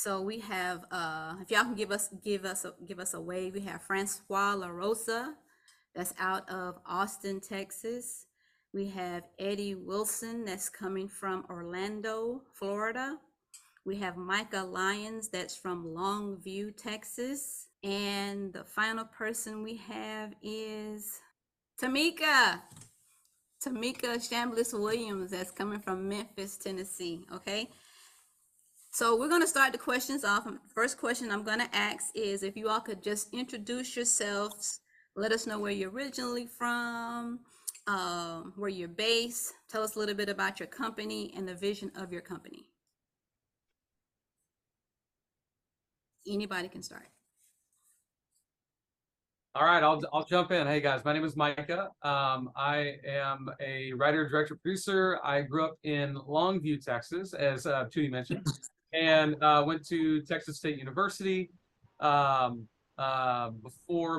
So we have, if y'all can give us a wave, we have Francois LaRosa, that's out of Austin, Texas. We have Eddie Wilson, that's coming from Orlando, Florida. We have Micah Lyons, that's from Longview, Texas. And the final person we have is Tymika Chambliss Williams, that's coming from Memphis, Tennessee. Okay. So we're going to start the questions off. First question I'm going to ask is if you all could just introduce yourselves, let us know where you're originally from, where you're based, tell us a little bit about your company and the vision of your company. Anybody can start. All right, I'll jump in. Hey guys, my name is Micah. I am a writer, director, producer. I grew up in Longview, Texas, as Tootie mentioned, and went to Texas State University before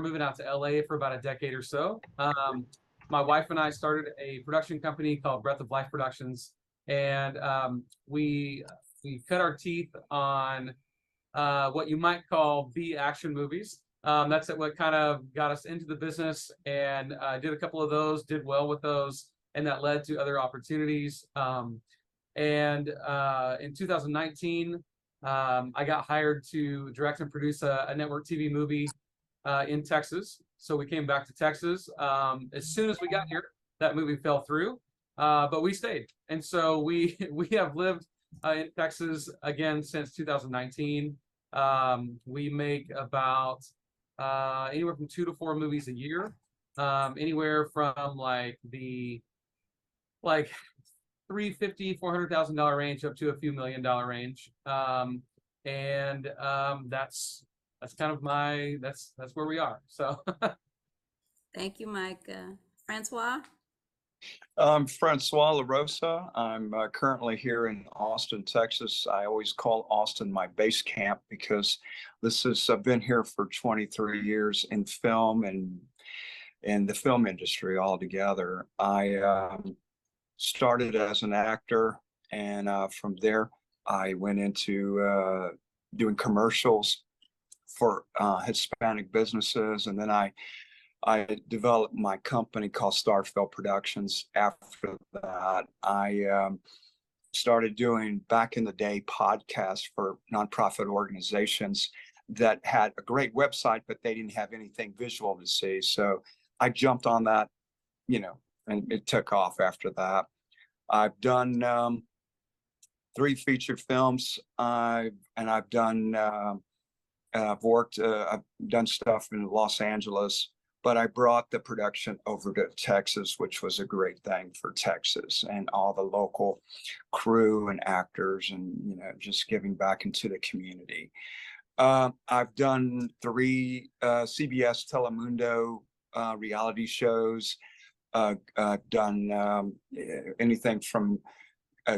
moving out to LA for about a decade or so. My wife and I started a production company called Breath of Life Productions, and we cut our teeth on what you might call B action movies. That's what kind of got us into the business, and did a couple of those, did well with those, and that led to other opportunities. And in 2019, I got hired to direct and produce a network TV movie in Texas. So we came back to Texas. As soon as we got here, that movie fell through, but we stayed. And so we have lived in Texas again since 2019. We make about anywhere from 2 to 4 movies a year, anywhere from like the $350,000, $400,000 range up to a few $1 million range. That's kind of that's where we are. So Thank you, Micah. Francois? I'm Francois LaRosa. I'm currently here in Austin, Texas. I always call Austin my base camp because I've been here for 23 years in film and in the film industry altogether. I started as an actor, and from there I went into doing commercials for Hispanic businesses, and then I developed my company called Starfelt Productions. After that, I started doing, back in the day, podcasts for nonprofit organizations that had a great website, but they didn't have anything visual to see. So I jumped on that, and it took off after that. I've done 3 feature films. I've done stuff in Los Angeles. But I brought the production over to Texas, which was a great thing for Texas and all the local crew and actors, and just giving back into the community. I've done 3 CBS Telemundo reality shows. I've done anything from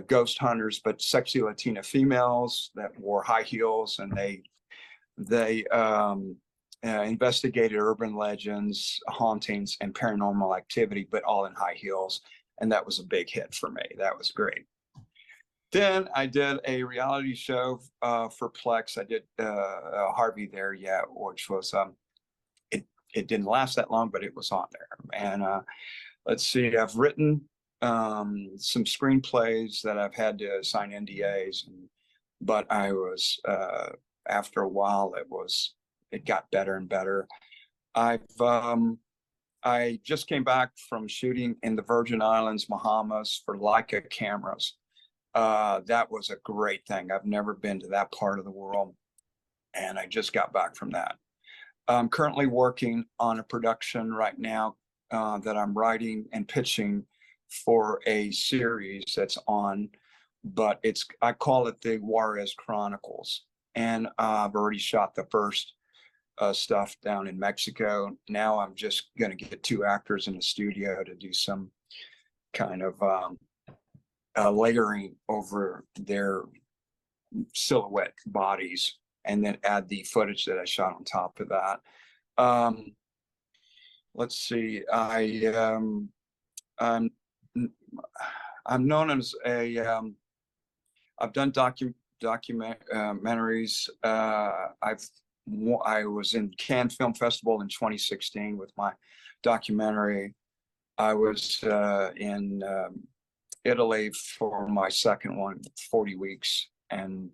ghost hunters, but sexy Latina females that wore high heels, and they investigated urban legends, hauntings, and paranormal activity, but all in high heels. And that was a big hit for me. That was great. Then I did a reality show for Plex. I did Harvey There Yet, which was, it didn't last that long, but it was on there. And let's see, I've written some screenplays that I've had to sign NDAs, but I was, after a while, it got better and better. I just came back from shooting in the Virgin Islands, Bahamas for Leica cameras. That was a great thing. I've never been to that part of the world, and I just got back from that. I'm currently working on a production right now that I'm writing and pitching for a series that's on, but I call it the Juarez Chronicles. And I've already shot the first stuff down in Mexico. Now I'm just going to get 2 actors in the studio to do some kind of layering over their silhouette bodies, and then add the footage that I shot on top of that. Let's see. I'm known as I've done documentaries. I was in Cannes Film Festival in 2016 with my documentary. I was in Italy for my second one, 40 weeks. And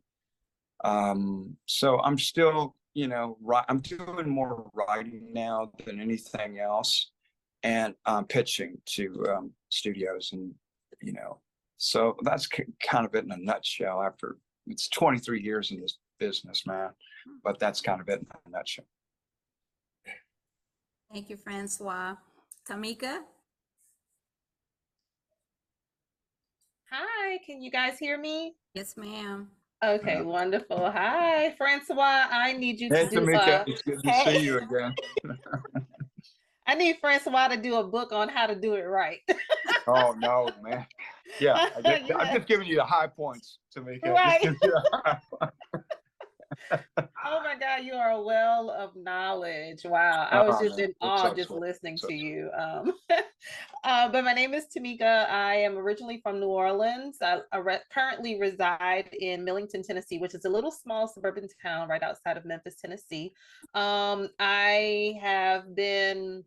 so I'm still, I'm doing more writing now than anything else. And I'm pitching to studios and, so that's kind of it in a nutshell. After it's 23 years in this business, man, but that's kind of it in a nutshell. Thank you, Francois. Tymika? Hi, can you guys hear me? Yes, ma'am. Okay, wonderful. Hi, Francois. I need you Hey, to do Tymika, it's good to hey. see you again. I need Francois to do a book on how to do it right. Oh no, man. Yeah, I'm just giving you the high points, Tymika. Right. Oh my God, you are a well of knowledge. Wow. I was just in awe just listening to you. But my name is Tymika. I am originally from New Orleans. I currently reside in Millington, Tennessee, which is a little small suburban town right outside of Memphis, Tennessee. I have been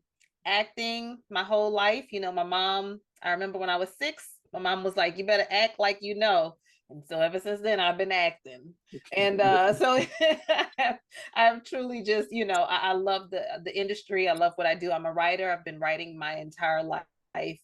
acting my whole life. My mom, I remember when I was 6, my mom was like, you better act like you know. And so ever since then, I've been acting. And so I'm truly just, I love the industry. I love what I do. I'm a writer. I've been writing my entire life. I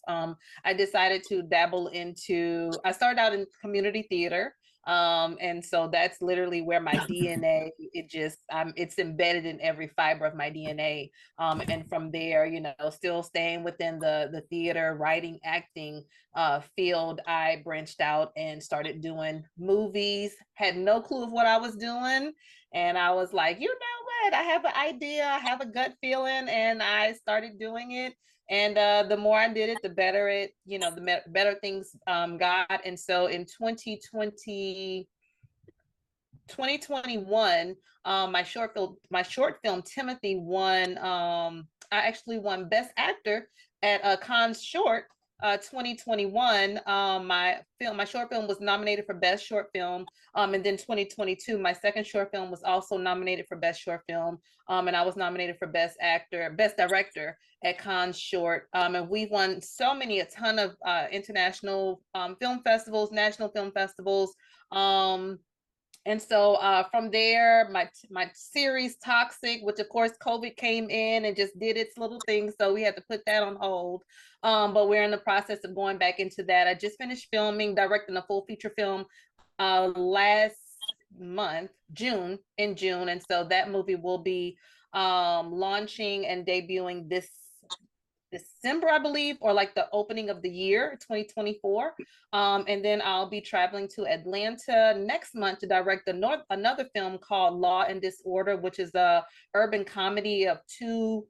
decided to dabble I started out in community theater. And so that's literally where my DNA, it's embedded in every fiber of my DNA. And from there, still staying within the theater, writing, acting field, I branched out and started doing movies, had no clue of what I was doing. And I was like, you know what? I have an idea, I have a gut feeling, and I started doing it. And the more I did it, the better the better things got. And so in 2021, my short film Timothy won. I actually won Best Actor at Cannes Short 2021. My short film was nominated for Best Short Film. And then 2022, my second short film was also nominated for Best Short Film. And I was nominated for Best Director at Cannes Short. And we've won a ton of international film festivals, national film festivals. And so from there, my series Toxic, which of course COVID came in and just did its little thing, so we had to put that on hold. But we're in the process of going back into that. I just finished directing a full feature film last month, in June, and so that movie will be launching and debuting this December, I believe, or like the opening of the year 2024. And then I'll be traveling to Atlanta next month to direct another film called Law and Disorder, which is a urban comedy of 2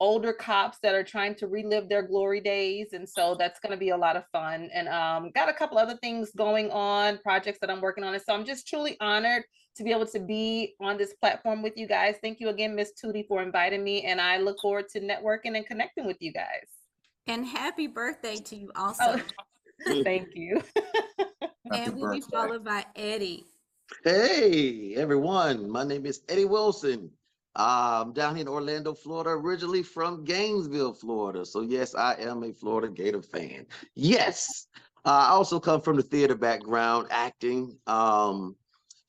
older cops that are trying to relive their glory days. And so that's going to be a lot of fun. And got a couple other things going on, projects that I'm working on. And so I'm just truly honored to be able to be on this platform with you guys. Thank you again, Miss Tootie, for inviting me. And I look forward to networking and connecting with you guys. And happy birthday to you also. Oh, thank you. And we'll be followed by Eddie. Hey, everyone. My name is Eddie Wilson. I'm down here in Orlando, Florida, originally from Gainesville, Florida. So yes, I am a Florida Gator fan. Yes. I also come from the theater background, acting.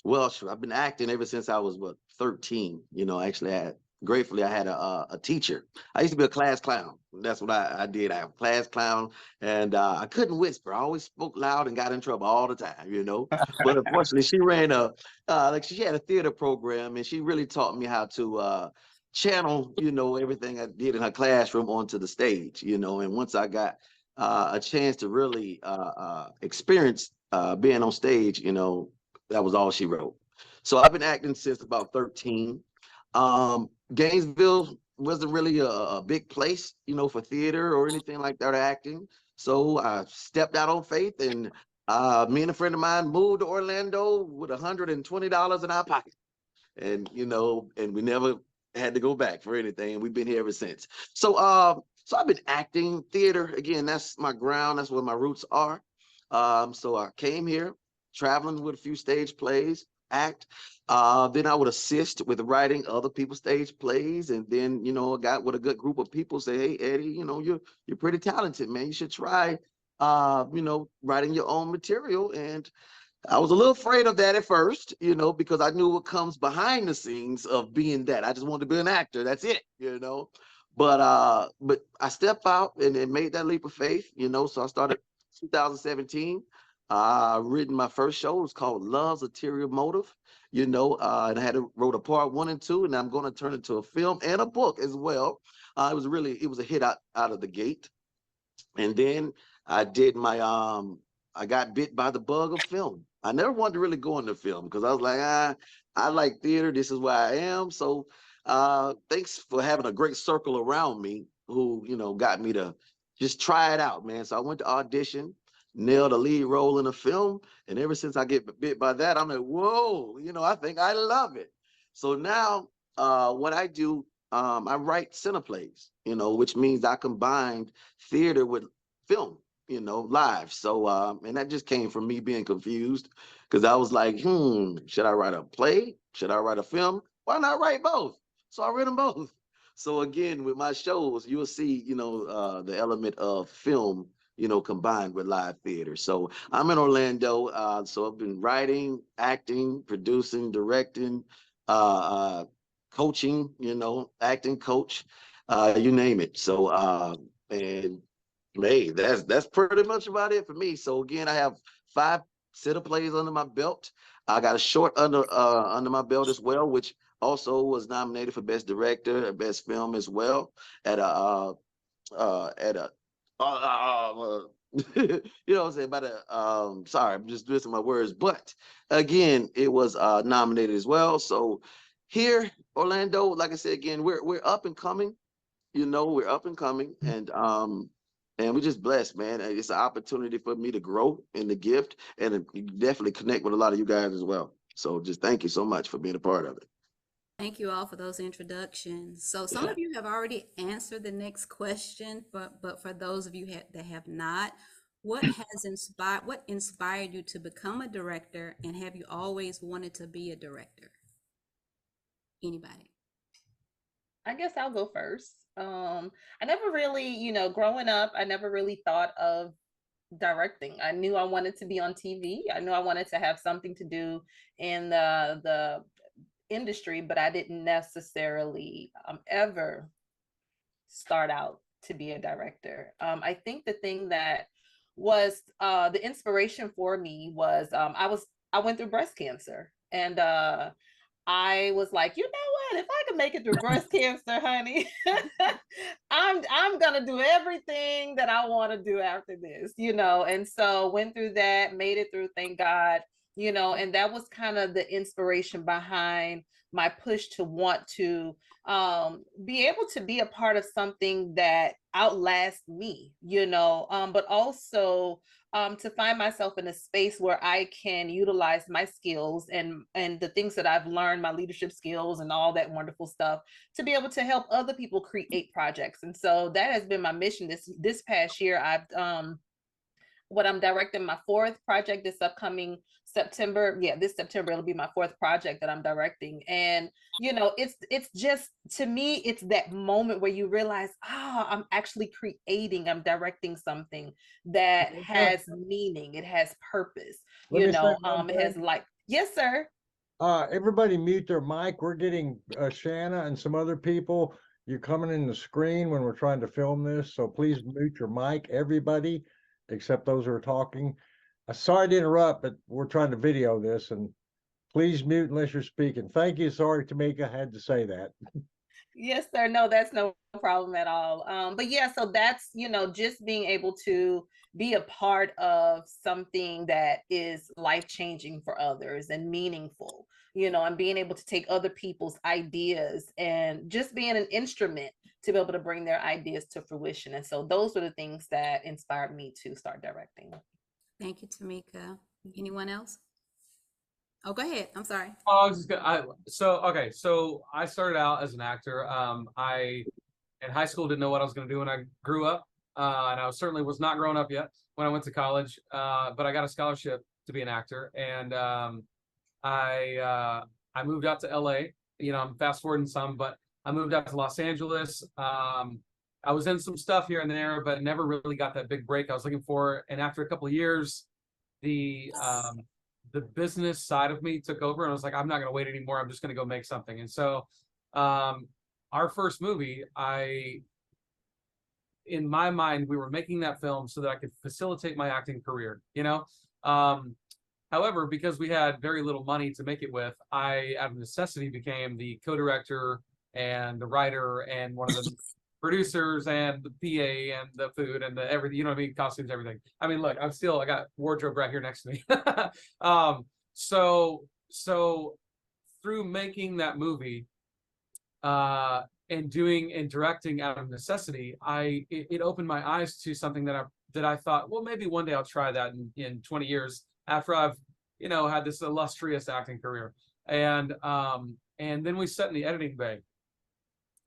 Well, I've been acting ever since I was 13. Actually, gratefully, I had a teacher. I used to be a class clown. That's what I did. I was a class clown, and I couldn't whisper. I always spoke loud and got in trouble all the time. But unfortunately, she ran she had a theater program, and she really taught me how to channel, everything I did in her classroom onto the stage, And once I got a chance to really experience being on stage, that was all she wrote. So I've been acting since about 13. Gainesville wasn't really a big place, for theater or anything like that, or acting. So I stepped out on faith, and me and a friend of mine moved to Orlando with $120 in our pocket. And, and we never had to go back for anything. And we've been here ever since. So I've been acting theater. Again, that's my ground. That's where my roots are. So I came here. traveling with a few stage plays, act. Then I would assist with writing other people's stage plays. And then, you know, I got with a good group of people say, hey, Eddie, you know, you're pretty talented, man. You should try, you know, writing your own material. And I was a little afraid of that at first, you know, because I knew what comes behind the scenes of being that. I just wanted to be an actor. That's it, you know. But I stepped out and then made that leap of faith, you know. So I started 2017. Written my first show. It was called Love's Ulterior Motive, you know, and I wrote a part 1 and 2, and I'm going to turn it into a film and a book as well. It was a hit out of the gate. And then I did my I got bit by the bug of film. I never wanted to really go into film because I was like, I like theater. This is where I am. So thanks for having a great circle around me who, you know, got me to just try it out, man. So I went to audition, nailed a lead role in a film. And ever since I get bit by that, I'm like, whoa, you know, I think I love it. So now what I do, I write cineplays, you know, which means I combined theater with film, you know, live. So, and that just came from me being confused because I was like, should I write a play? Should I write a film? Why not write both? So I read them both. So again, with my shows, you'll see, you know, the element of film, you know, combined with live theater. So I'm in Orlando. So I've been writing, acting, producing, directing, coaching, you know, acting coach, you name it. So, and hey, that's pretty much about it for me. So again, I have 5 cine plays under my belt. I got a short under my belt as well, which also was nominated for Best Director and Best Film as well at a you know what I'm saying, by the sorry, I'm just missing my words, but again, it was nominated as well. So here, Orlando, like I said, again, we're up and coming, you know, we're up and coming, and we're just blessed, man. It's an opportunity for me to grow in the gift and definitely connect with a lot of you guys as well. So just thank you so much for being a part of it. Thank you all for those introductions. So some of you have already answered the next question, but for those of you that have not, what inspired you to become a director, and have you always wanted to be a director? Anybody? I guess I'll go first. I never really, you know, growing up, I never really thought of directing. I knew I wanted to be on TV. I knew I wanted to have something to do in the industry, but I didn't necessarily ever start out to be a director. I think the thing that was the inspiration for me was I went through breast cancer, and I was like, you know what? If I can make it through breast cancer, honey, I'm gonna do everything that I want to do after this, you know. And so went through that, made it through, thank God, you know. And that was kind of the inspiration behind my push to want to be able to be a part of something that outlasts me, you know, but also to find myself in a space where I can utilize my skills and the things that I've learned, my leadership skills and all that wonderful stuff, to be able to help other people create projects. And so that has been my mission this past year. I'm directing my 4th project this upcoming September. Yeah, this September it'll be my 4th project that I'm directing. And you know, it's just, to me, it's that moment where you realize, I'm actually creating, I'm directing something that has meaning, it has purpose. You know, it has like, yes, sir. Everybody mute their mic. We're getting Shanna and some other people. You're coming in the screen when we're trying to film this, so please mute your mic, everybody, except those who are talking. Sorry to interrupt, but we're trying to video this, and please mute unless you're speaking. Thank you. Sorry, Tymika, had to say that. Yes, sir. No, that's no problem at all. But yeah, so that's, you know, just being able to be a part of something that is life-changing for others and meaningful, you know, and being able to take other people's ideas and just being an instrument to be able to bring their ideas to fruition. And so those are the things that inspired me to start directing. Thank you, Tymika. Anyone else? Oh, go ahead. I'm sorry. Oh, I was just gonna, so I started out as an actor. I in high school didn't know what I was going to do when I grew up, and I certainly was not grown up yet when I went to college. But I got a scholarship to be an actor, and I moved out to LA. You know, I'm fast forwarding some, but I moved out to Los Angeles. I was in some stuff here and there, but never really got that big break I was looking for. And after a couple of years, the business side of me took over, and I was like, I'm not going to wait anymore. I'm just going to go make something. And so, our first movie, in my mind, we were making that film so that I could facilitate my acting career, you know? However, because we had very little money to make it with, I, out of necessity, became the co-director and the writer and one of the producers and the PA and the food and the everything, you know what I mean? Costumes, everything. I mean, look, I got wardrobe right here next to me. So through making that movie, and doing and directing out of necessity, it opened my eyes to something that I thought, well, maybe one day I'll try that in 20 years after I've, you know, had this illustrious acting career. And then we sat in the editing bay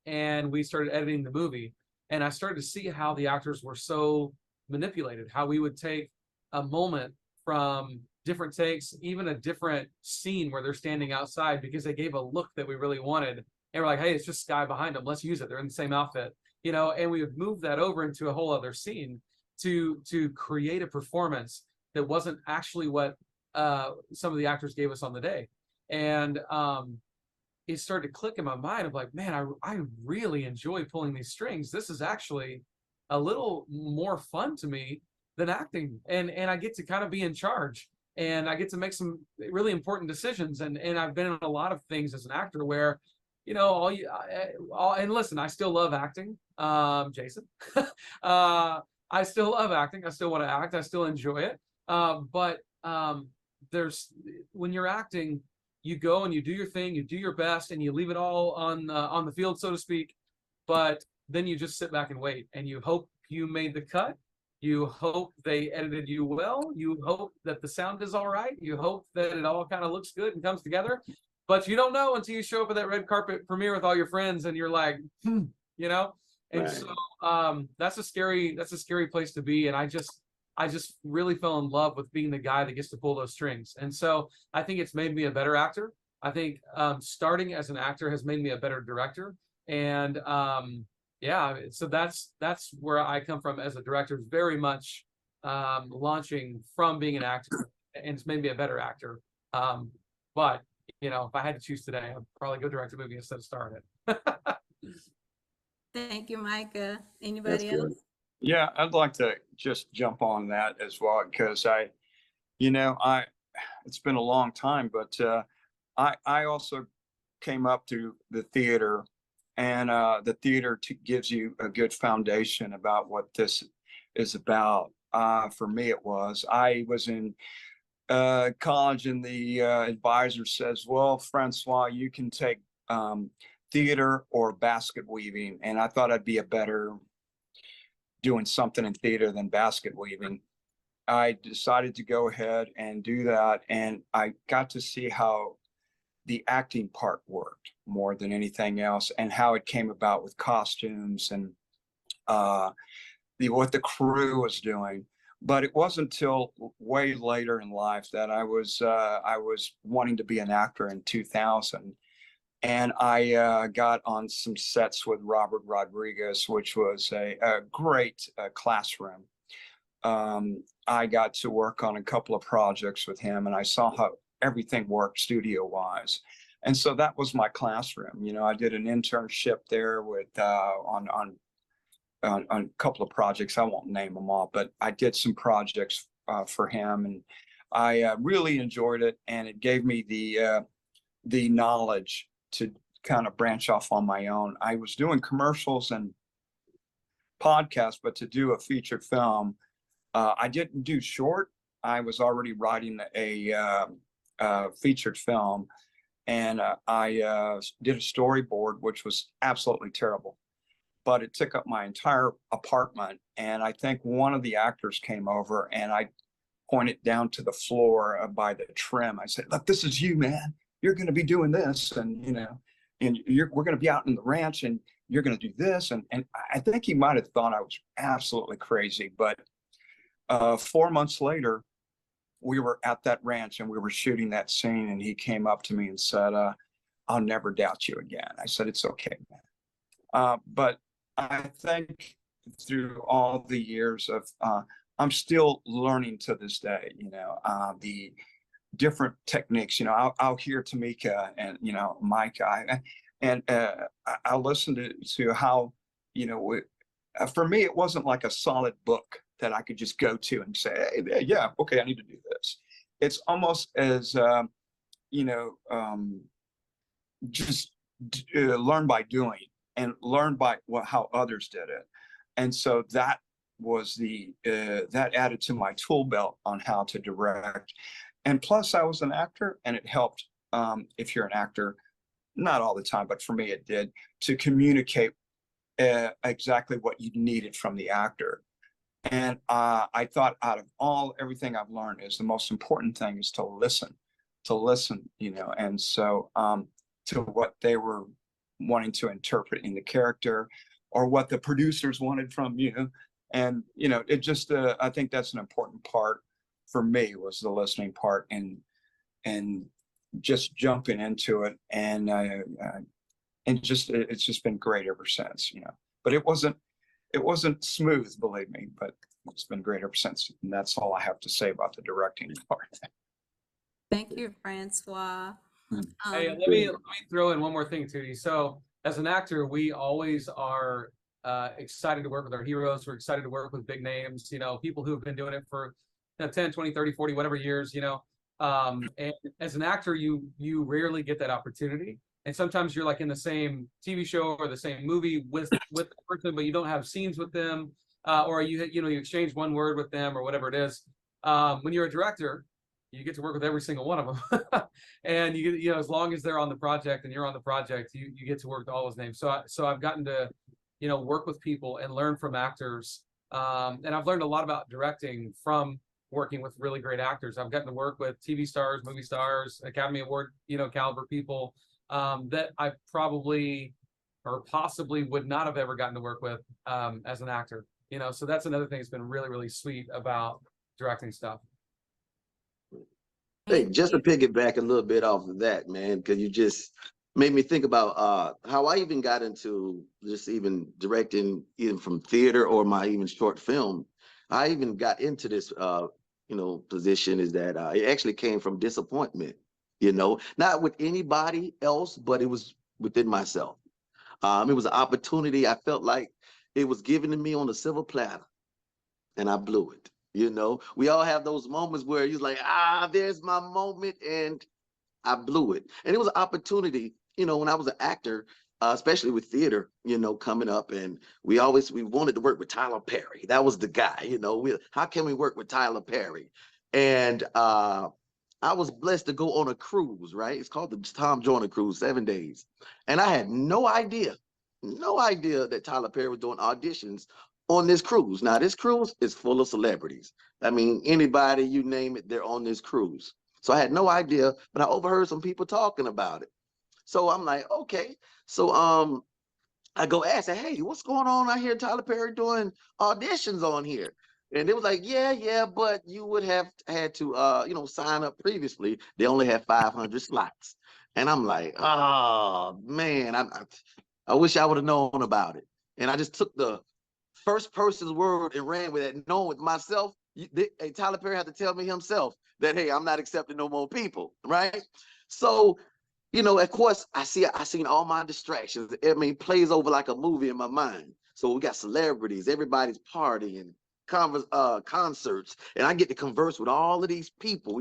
and we started editing the movie, and I started to see how the actors were so manipulated, how we would take a moment from different takes, even a different scene where they're standing outside because they gave a look that we really wanted. And we're like, hey, it's just sky behind them. Let's use it. They're in the same outfit, you know, and we would move that over into a whole other scene to create a performance that wasn't actually what some of the actors gave us on the day. And it started to click in my mind of like, man, I really enjoy pulling these strings. This is actually a little more fun to me than acting. And I get to kind of be in charge, and I get to make some really important decisions. And I've been in a lot of things as an actor where, you know, and listen, I still love acting, Jason. I still love acting. I still want to act. I still enjoy it. But when you're acting, you go and you do your thing, you do your best, and you leave it all on the field, so to speak. But then you just sit back and wait, and you hope you made the cut. You hope they edited you well. You hope that the sound is all right. You hope that it all kind of looks good and comes together. But you don't know until you show up at that red carpet premiere with all your friends, and you're like, you know. And Right. so that's a scary place to be. And I just really fell in love with being the guy that gets to pull those strings. And so I think it's made me a better actor. I think starting as an actor has made me a better director. And yeah, so that's where I come from as a director, very much launching from being an actor, and it's made me a better actor. But you know, if I had to choose today, I'd probably go direct a movie instead of starring it. Thank you, Micah. Anybody That's good. else? Yeah, I'd like to just jump on that as well, because it's been a long time, but I also came up through the theater, and the theater gives you a good foundation about what this is about. For me, I was in college, and the advisor says, well, Francois, you can take theater or basket weaving. And I thought I'd be a better doing something in theater than basket weaving. I decided to go ahead and do that. And I got to see how the acting part worked more than anything else, and how it came about with costumes and what the crew was doing. But it wasn't until way later in life that I was wanting to be an actor in 2000. And I got on some sets with Robert Rodriguez, which was a great classroom. I got to work on a couple of projects with him, and I saw how everything worked studio-wise. And so that was my classroom. You know, I did an internship there with on a couple of projects. I won't name them all, but I did some projects for him, and I really enjoyed it. And it gave me the knowledge to kind of branch off on my own. I was doing commercials and podcasts, but to do a featured film, I didn't do short. I was already writing a featured film, and I did a storyboard, which was absolutely terrible, but it took up my entire apartment. And I think one of the actors came over, and I pointed down to the floor by the trim. I said, look, this is you, man. You're going to be doing this, and we're going to be out in the ranch, and you're going to do this. And I think he might have thought I was absolutely crazy. But 4 months later, we were at that ranch and we were shooting that scene, and he came up to me and said, I'll never doubt you again. I said, it's okay, man. But I think through all the years of, I'm still learning to this day, the different techniques. I'll hear Tymika and, Mike, and I'll listen to how, for me, it wasn't like a solid book that I could just go to and say, hey, yeah, okay, I need to do this. It's almost as, just learn by doing and learn by how others did it. And so that was that added to my tool belt on how to direct. And plus I was an actor, and it helped, if you're an actor, not all the time, but for me it did, to communicate exactly what you needed from the actor. And I thought out of everything I've learned is the most important thing is to listen, and so to what they were wanting to interpret in the character, or what the producers wanted from you. And, it just, I think that's an important part for me, was the listening part, and just jumping into it. And it's just been great ever since, but it wasn't smooth, believe me, but it's been great ever since. And that's all I have to say about the directing part. Thank you, Francois. Hey, let me throw in one more thing, Tootie. So as an actor, we always are excited to work with our heroes. We're excited to work with big names, people who have been doing it for 10, 20, 30, 40, whatever years, and as an actor, you rarely get that opportunity. And sometimes you're like in the same TV show or the same movie with the person, but you don't have scenes with them, or you exchange one word with them or whatever it is. When you're a director, you get to work with every single one of them, and as long as they're on the project and you're on the project, you get to work with all those names. So I've gotten to work with people and learn from actors, and I've learned a lot about directing from working with really great actors. I've gotten to work with TV stars, movie stars, Academy Award caliber people that I probably or possibly would not have ever gotten to work with as an actor. So that's another thing that's been really, really sweet about directing stuff. Hey, just to piggyback a little bit off of that, man, because you just made me think about how I even got into just even directing, even from theater or my even short film. I even got into this, position is that it actually came from disappointment, not with anybody else, but it was within myself. It was an opportunity. I felt like it was given to me on a silver platter, and I blew it. We all have those moments where you're like, there's my moment, and I blew it. And it was an opportunity, when I was an actor, especially with theater, coming up, and we wanted to work with Tyler Perry. That was the guy, how can we work with Tyler Perry? And I was blessed to go on a cruise, right? It's called the Tom Joyner Cruise, 7 days. And I had no idea that Tyler Perry was doing auditions on this cruise. Now, this cruise is full of celebrities. I mean, anybody, you name it, they're on this cruise. So I had no idea, but I overheard some people talking about it. So I'm like, okay. So I go ask, hey, what's going on? I hear Tyler Perry doing auditions on here. And they was like, yeah, but you would have had to, sign up previously. They only had 500 slots. And I'm like, oh, man, I wish I would have known about it. And I just took the first person's word and ran with it, knowing with myself, Tyler Perry had to tell me himself that, hey, I'm not accepting no more people, right? So, of course, I seen all my distractions. I mean, plays over like a movie in my mind. So we got celebrities, everybody's partying, concerts, and I get to converse with all of these people,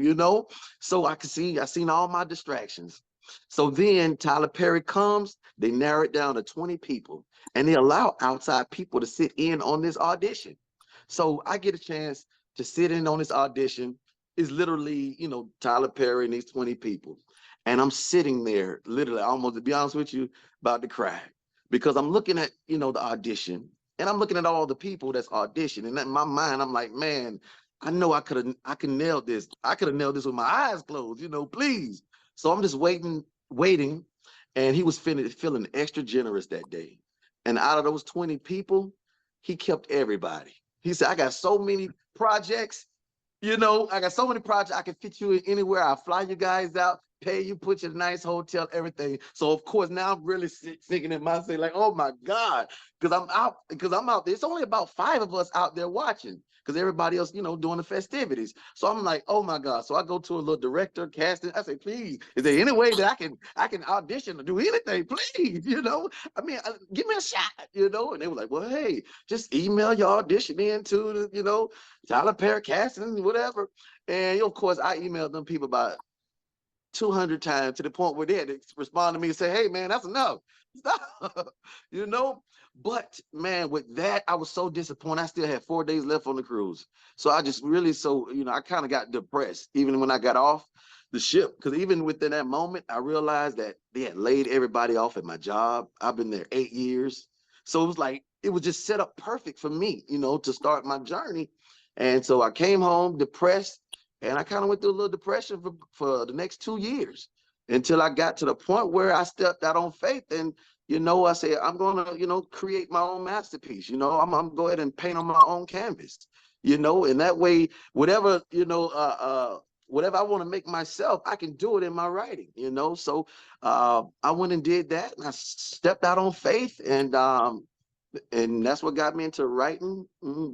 So I seen all my distractions. So then Tyler Perry comes, they narrow it down to 20 people, and they allow outside people to sit in on this audition. So I get a chance to sit in on this audition. It's literally, Tyler Perry and these 20 people. And I'm sitting there, literally, almost, to be honest with you, about to cry. Because I'm looking at, the audition, and I'm looking at all the people that's auditioning. And in my mind, I'm like, man, I know I could nail this. I could have nailed this with my eyes closed, please. So I'm just waiting. And he was feeling extra generous that day. And out of those 20 people, he kept everybody. He said, I got so many projects. You know, I got so many projects. I can fit you in anywhere. I'll fly you guys out, pay you, put you in a nice hotel, everything. So of course now I'm really thinking in myself like, oh my God, because I'm out there. It's only about 5 of us out there watching because everybody else, you know, doing the festivities. So I'm like, oh my God. So I go to a little director casting. I say, please, is there any way that I can audition or do anything, please? You know, I mean, give me a shot, you know? And they were like, well, hey, just email your audition in to the, you know, Tyler Perry casting, whatever. And of course, I emailed them people about 200 times to the point where they had to respond to me and say, hey, man, that's enough. Stop. You know? But man, with that, I was so disappointed. I still had 4 days left on the cruise. So I just really, you know, I kind of got depressed even when I got off the ship. Because even within that moment, I realized that they had laid everybody off at my job. I've been there 8 years. So it was like, it was just set up perfect for me, you know, to start my journey. And so I came home depressed, and I kind of went through a little depression for the next 2 years until I got to the point where I stepped out on faith. And, you know, I said, I'm going to, you know, create my own masterpiece. You know, I'm going to go ahead and paint on my own canvas, you know, and that way, whatever, you know, whatever I want to make myself, I can do it in my writing, you know. So I went and did that, and I stepped out on faith, and that's what got me into writing,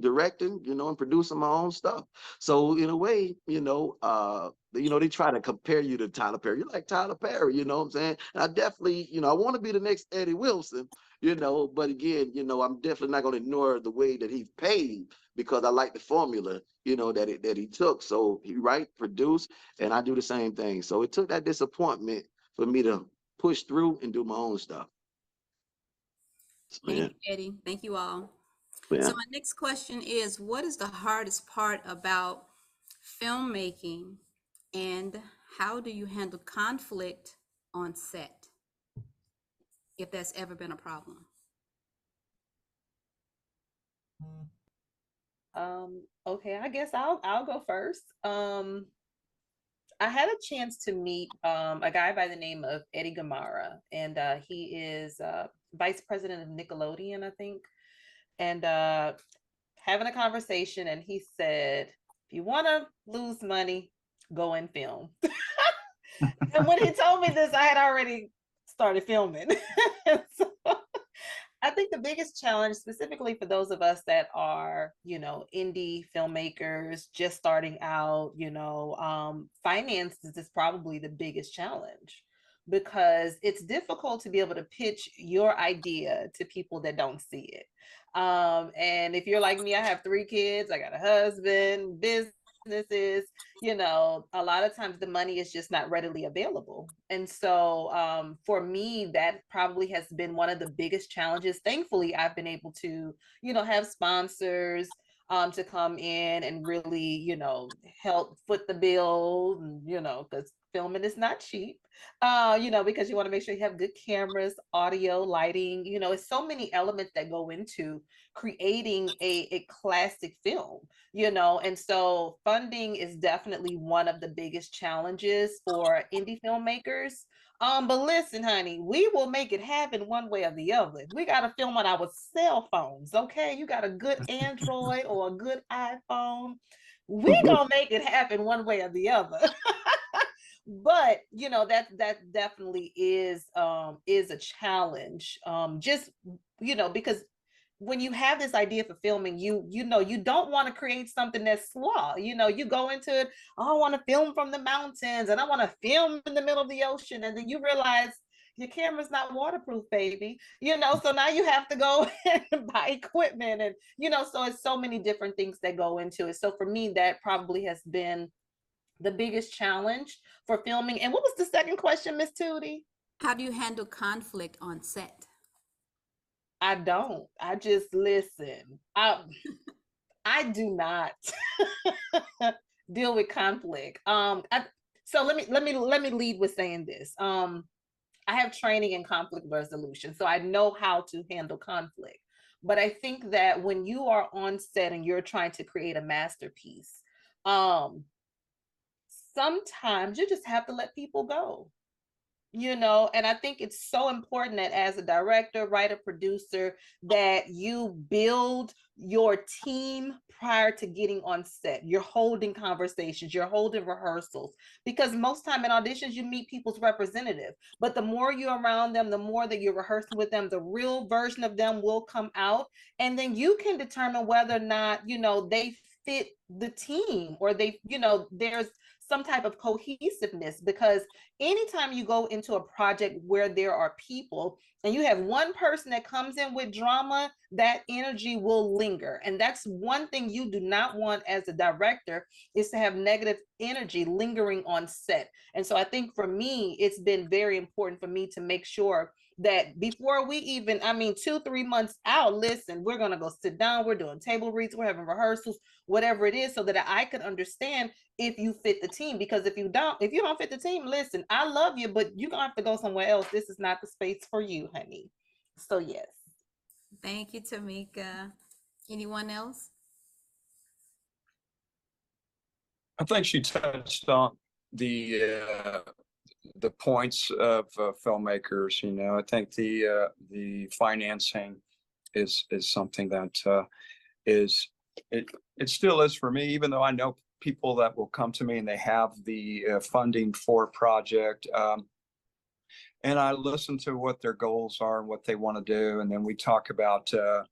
directing, you know, and producing my own stuff. So in a way, you know, they try to compare you to Tyler Perry. You're like Tyler Perry, you know what I'm saying? And I definitely, you know, I want to be the next Eddie Wilson, you know, but again, you know, I'm definitely not going to ignore the way that he's paid, because I like the formula, you know, that he took. So he write, produce, and I do the same thing. So it took that disappointment for me to push through and do my own stuff. So, Thank yeah, you, Eddie. Thank you all. yeah. So my next question is, what is the hardest part about filmmaking, and how do you handle conflict on set, if that's ever been a problem? Okay, I guess I'll go first. I had a chance to meet a guy by the name of Eddie Gamara, and he is vice president of Nickelodeon, I think. And having a conversation, and he said, if you want to lose money, go and film. And when he told me this, I had already started filming. So I think the biggest challenge, specifically for those of us that are, you know, indie filmmakers just starting out, you know, finances is probably the biggest challenge, because it's difficult to be able to pitch your idea to people that don't see it. And if you're like me, I have 3 kids, I got a husband, businesses, you know, a lot of times the money is just not readily available. And so for me, that probably has been one of the biggest challenges. Thankfully, I've been able to, you know, have sponsors to come in and really, you know, help foot the bill, and, you know, because filming is not cheap, you know, because you want to make sure you have good cameras, audio, lighting, you know, it's so many elements that go into creating a classic film, you know. And so funding is definitely one of the biggest challenges for indie filmmakers. But listen, honey, we will make it happen one way or the other. We got to film on our cell phones, okay? You got a good Android or a good iPhone, we gonna make it happen one way or the other. But you know, that definitely is a challenge. Just, you know, because when you have this idea for filming, you know, you don't want to create something that's slaw. You know, you go into it, oh, I want to film from the mountains, and I want to film in the middle of the ocean, and then you realize your camera's not waterproof, baby. You know, so now you have to go and buy equipment, and you know, so it's so many different things that go into it. So for me, that probably has been the biggest challenge for filming. And what was the second question, Miss Tootie? How do you handle conflict on set? I don't. I just listen. I do not deal with conflict. So let me lead with saying this. I have training in conflict resolution, so I know how to handle conflict. But I think that when you are on set and you're trying to create a masterpiece, sometimes you just have to let people go. And I think it's so important that as a director, writer, producer, that you build your team prior to getting on set. You're holding conversations, you're holding rehearsals, because most time in auditions, you meet people's representative, but the more you're around them, the more that you're rehearsing with them, the real version of them will come out. And then you can determine whether or not, they fit the team, or there's some type of cohesiveness. Because anytime you go into a project where there are people and you have one person that comes in with drama, that energy will linger. And that's one thing you do not want as a director, is to have negative energy lingering on set. And so I think for me, it's been very important for me to make sure that before we even, 2-3 months out, listen, we're going to go sit down, we're doing table reads, we're having rehearsals, whatever it is, so that I can understand if you fit the team. Because if you don't fit the team, listen, I love you, but you're gonna have to go somewhere else. This is not the space for you, honey. So yes. Thank you, Tymika. Anyone else? I think she touched on the points of filmmakers. I think the financing is something that it still is for me, even though I know people that will come to me and they have the funding for a project, and I listen to what their goals are and what they want to do, and then we talk about the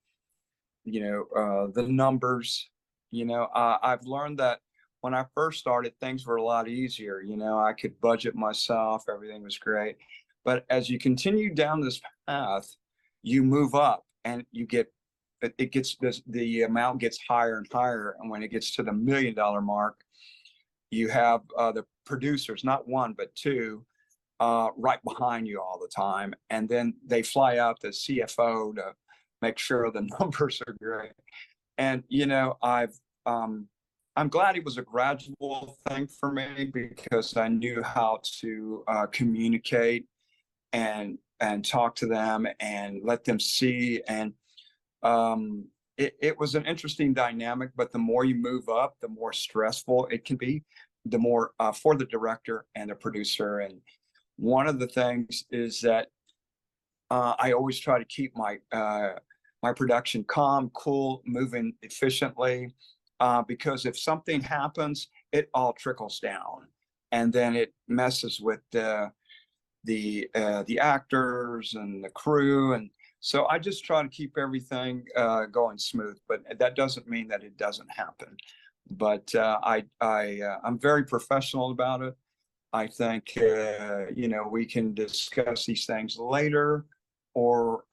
numbers. I've learned that when I first started, things were a lot easier. I could budget myself, everything was great. But as you continue down this path, you move up and the amount gets higher and higher. And when it gets to the $1 million mark, you have the producers, not one, but two, right behind you all the time. And then they fly out the CFO to make sure the numbers are great. And, I'm glad it was a gradual thing for me, because I knew how to communicate and talk to them and let them see. And it was an interesting dynamic, but the more you move up, the more stressful it can be, the more for the director and the producer. And one of the things is that I always try to keep my production calm, cool, moving efficiently, because if something happens, it all trickles down, and then it messes with the actors and the crew. And so I just try to keep everything going smooth, but that doesn't mean that it doesn't happen. But I'm very professional about it. I think we can discuss these things later, or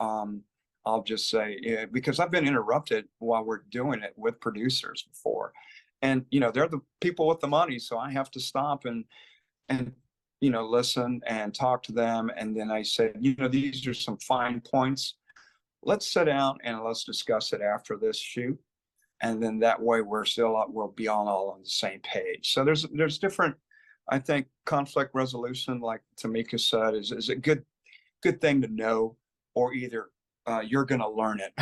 I'll just say, because I've been interrupted while we're doing it with producers before, and they're the people with the money, so I have to stop and listen and talk to them. And then I say, these are some fine points. Let's sit down and let's discuss it after this shoot. And then that way we'll be all on the same page. So there's different, I think, conflict resolution, like Tymika said, is a good thing to know, or either you're going to learn it,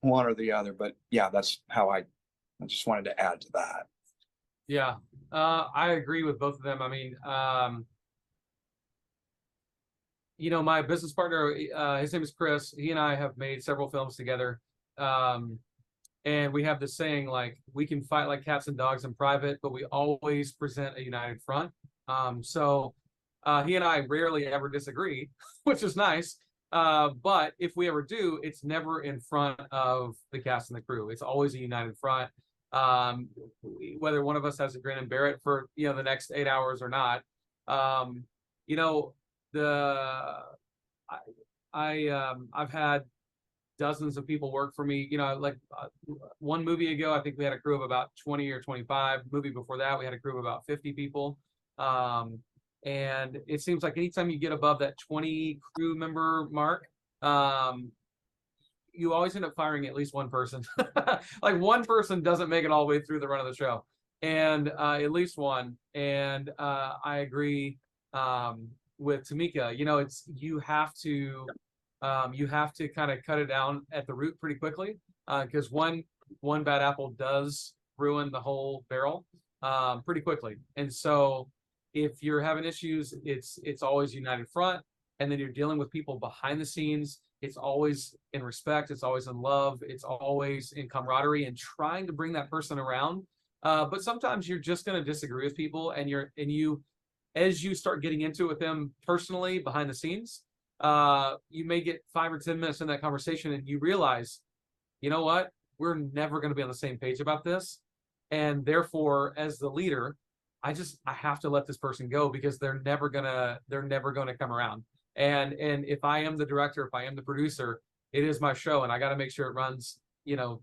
one or the other. But yeah, that's how I just wanted to add to that. Yeah, I agree with both of them. My business partner, his name is Chris. He and I have made several films together. And we have this saying, like, we can fight like cats and dogs in private, but we always present a united front. So he and I rarely ever disagree, which is nice. But if we ever do, it's never in front of the cast and the crew. It's always a united front. Whether one of us has to grin and bear it for the next 8 hours or not. I've had dozens of people work for me. One movie ago, I think we had a crew of about 20 or 25. Movie before that, we had a crew of about 50 people. And it seems like anytime you get above that 20 crew member mark, you always end up firing at least one person. Like, one person doesn't make it all the way through the run of the show, and at least one. And I agree with Tymika. You have to kind of cut it down at the root pretty quickly, because one bad apple does ruin the whole barrel pretty quickly. And so If you're having issues, it's always united front. And then you're dealing with people behind the scenes. It's always in respect. It's always in love. It's always in camaraderie and trying to bring that person around. But sometimes you're just going to disagree with people, and you, as you start getting into it with them personally behind the scenes, you may get 5 or 10 minutes in that conversation, and you realize, you know what, we're never going to be on the same page about this, and therefore, as the leader, I have to let this person go because they're never gonna come around. And if I am the director, if I am the producer, it is my show, and I got to make sure it runs,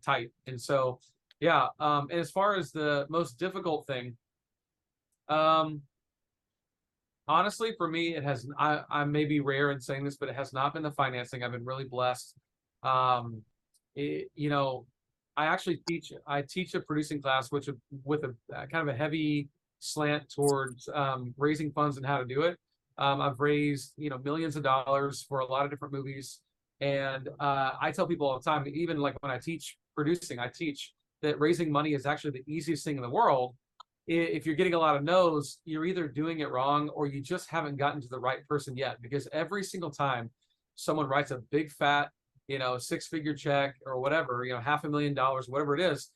tight. And so, yeah. And as far as the most difficult thing, honestly, for me, it has. I may be rare in saying this, but it has not been the financing. I've been really blessed. I actually teach a producing class, which with a kind of a heavy slant towards raising funds and how to do it. I've raised, millions of dollars for a lot of different movies. And I tell people all the time, even like when I teach producing, I teach that raising money is actually the easiest thing in the world. If you're getting a lot of no's, you're either doing it wrong or you just haven't gotten to the right person yet. Because every single time someone writes a big fat, 6-figure check or whatever, $500,000, whatever it is,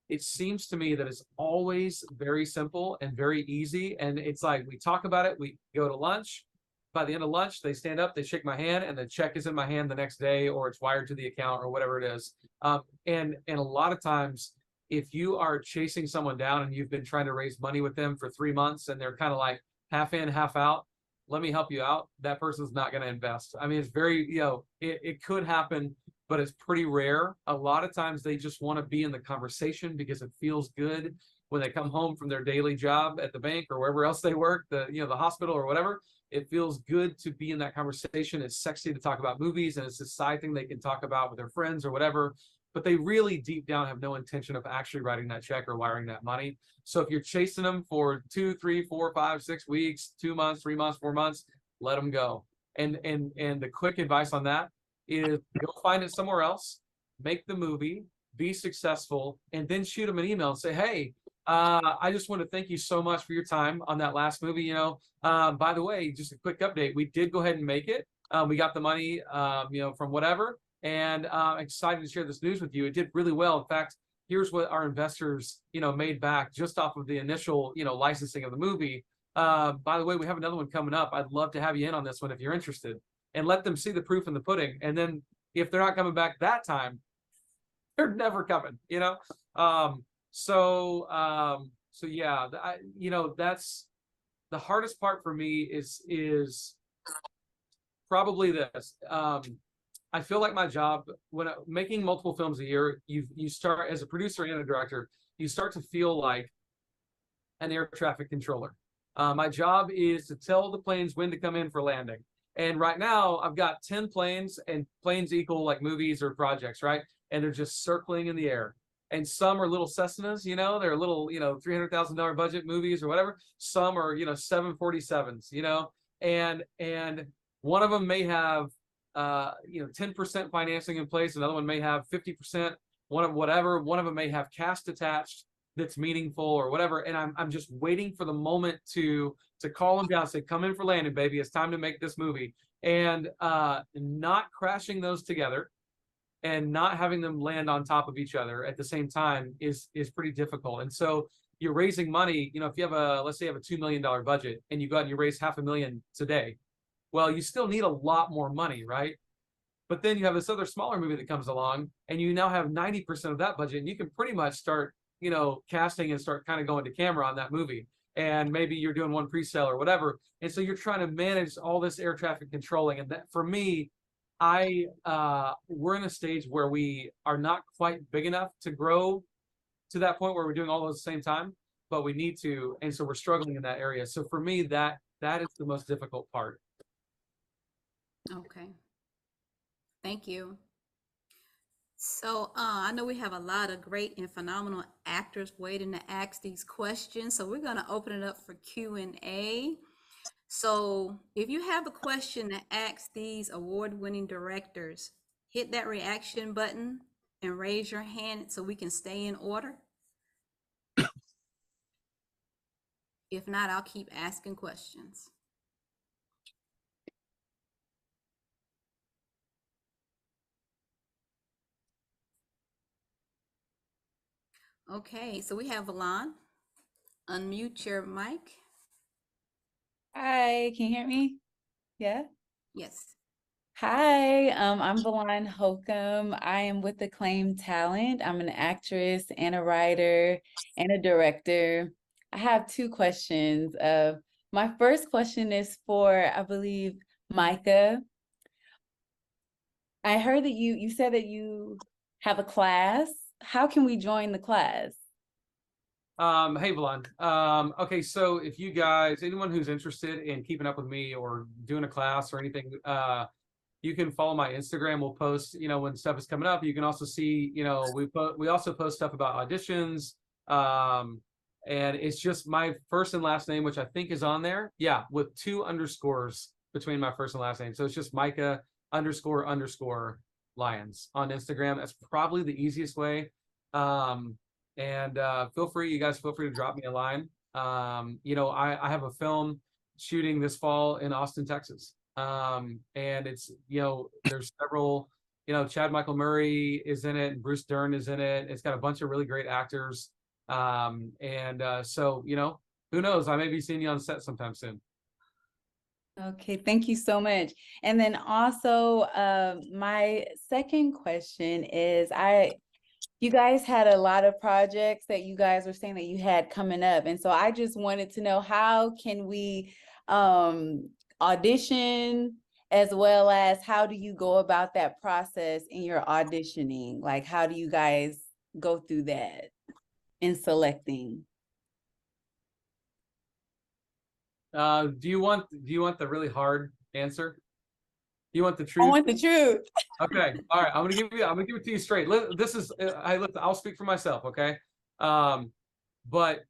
it seems to me that it's always very simple and very easy. And it's like, we talk about it, we go to lunch. By the end of lunch, they stand up, they shake my hand, and the check is in my hand the next day, or it's wired to the account or whatever it is. And a lot of times, if you are chasing someone down and you've been trying to raise money with them for 3 months and they're kind of like half in, half out, let me help you out. That person's not going to invest. I mean, it's very, it could happen, but it's pretty rare. A lot of times they just want to be in the conversation because it feels good when they come home from their daily job at the bank or wherever else they work, the hospital or whatever. It feels good to be in that conversation. It's sexy to talk about movies, and it's a side thing they can talk about with their friends or whatever. But they really deep down have no intention of actually writing that check or wiring that money. So if you're chasing them for 2, 3, 4, 5, 6 weeks, 2 months, 3 months, 4 months, let them go. And the quick advice on that is go find it somewhere else, make the movie, be successful, and then shoot them an email and say, hey, I just want to thank you so much for your time on that last movie. By the way, just a quick update. We did go ahead and make it. We got the money, from whatever. And I'm excited to share this news with you. It did really well. In fact, here's what our investors, made back just off of the initial, licensing of the movie. By the way, we have another one coming up. I'd love to have you in on this one if you're interested, and let them see the proof in the pudding. And then if they're not coming back that time, they're never coming, So yeah, that's the hardest part for me is probably this. I feel like my job, when making multiple films a year, you start as a producer and a director, you start to feel like an air traffic controller. My job is to tell the planes when to come in for landing. And right now I've got 10 planes, and planes equal like movies or projects, right? And they're just circling in the air. And some are little Cessnas, they're little, $300,000 budget movies or whatever. Some are, 747s, and one of them may have 10% financing in place. Another one may have 50%. One of them may have cast attached that's meaningful or whatever. And I'm just waiting for the moment to call them down, say, come in for landing, baby. It's time to make this movie. And not crashing those together and not having them land on top of each other at the same time is pretty difficult. And so you're raising money, if you have let's say you have a $2 million budget and you go out and you raise $500,000 today. Well, you still need a lot more money, right? But then you have this other smaller movie that comes along and you now have 90% of that budget, and you can pretty much start, casting and start kind of going to camera on that movie. And maybe you're doing one pre-sale or whatever. And so you're trying to manage all this air traffic controlling. And that, for me, we're in a stage where we are not quite big enough to grow to that point where we're doing all those at the same time, but we need to. And so we're struggling in that area. So for me, that is the most difficult part. Okay. Thank you. So I know we have a lot of great and phenomenal actors waiting to ask these questions. So we're going to open it up for Q&A. So if you have a question to ask these award-winning directors, hit that reaction button and raise your hand so we can stay in order. If not, I'll keep asking questions. Okay, so we have Valon. Unmute your mic. Hi, can you hear me? Yeah. Yes. Hi, I'm Valon Holcomb. I am with Acclaimed Talent. I'm an actress and a writer and a director. I have two questions. My first question is for, I believe, Micah. I heard that you said that you have a class. How can we join the class? Hey, Valon. Okay, so if you guys, anyone who's interested in keeping up with me or doing a class or anything, you can follow my Instagram. We'll post, when stuff is coming up. You can also see, we also post stuff about auditions. And it's just my first and last name, which I think is on there. Yeah, with 2 underscores between my first and last name. So it's just Micah __ Lyons on Instagram. That's probably the easiest way. And you guys feel free to drop me a line. I have a film shooting this fall in Austin, Texas. And it's, there's several, Chad Michael Murray is in it and Bruce Dern is in it. It's got a bunch of really great actors. So, who knows? I may be seeing you on set sometime soon. Okay, thank you so much. And then also, my second question is, you guys had a lot of projects that you guys were saying that you had coming up. And so I just wanted to know, how can we audition, as well as how do you go about that process in your auditioning? Like, how do you guys go through that in selecting? Do you want the really hard answer? Do you want the I truth? want the truth. Okay. All right. I'm gonna give it to you straight. I'll speak for myself. Okay. But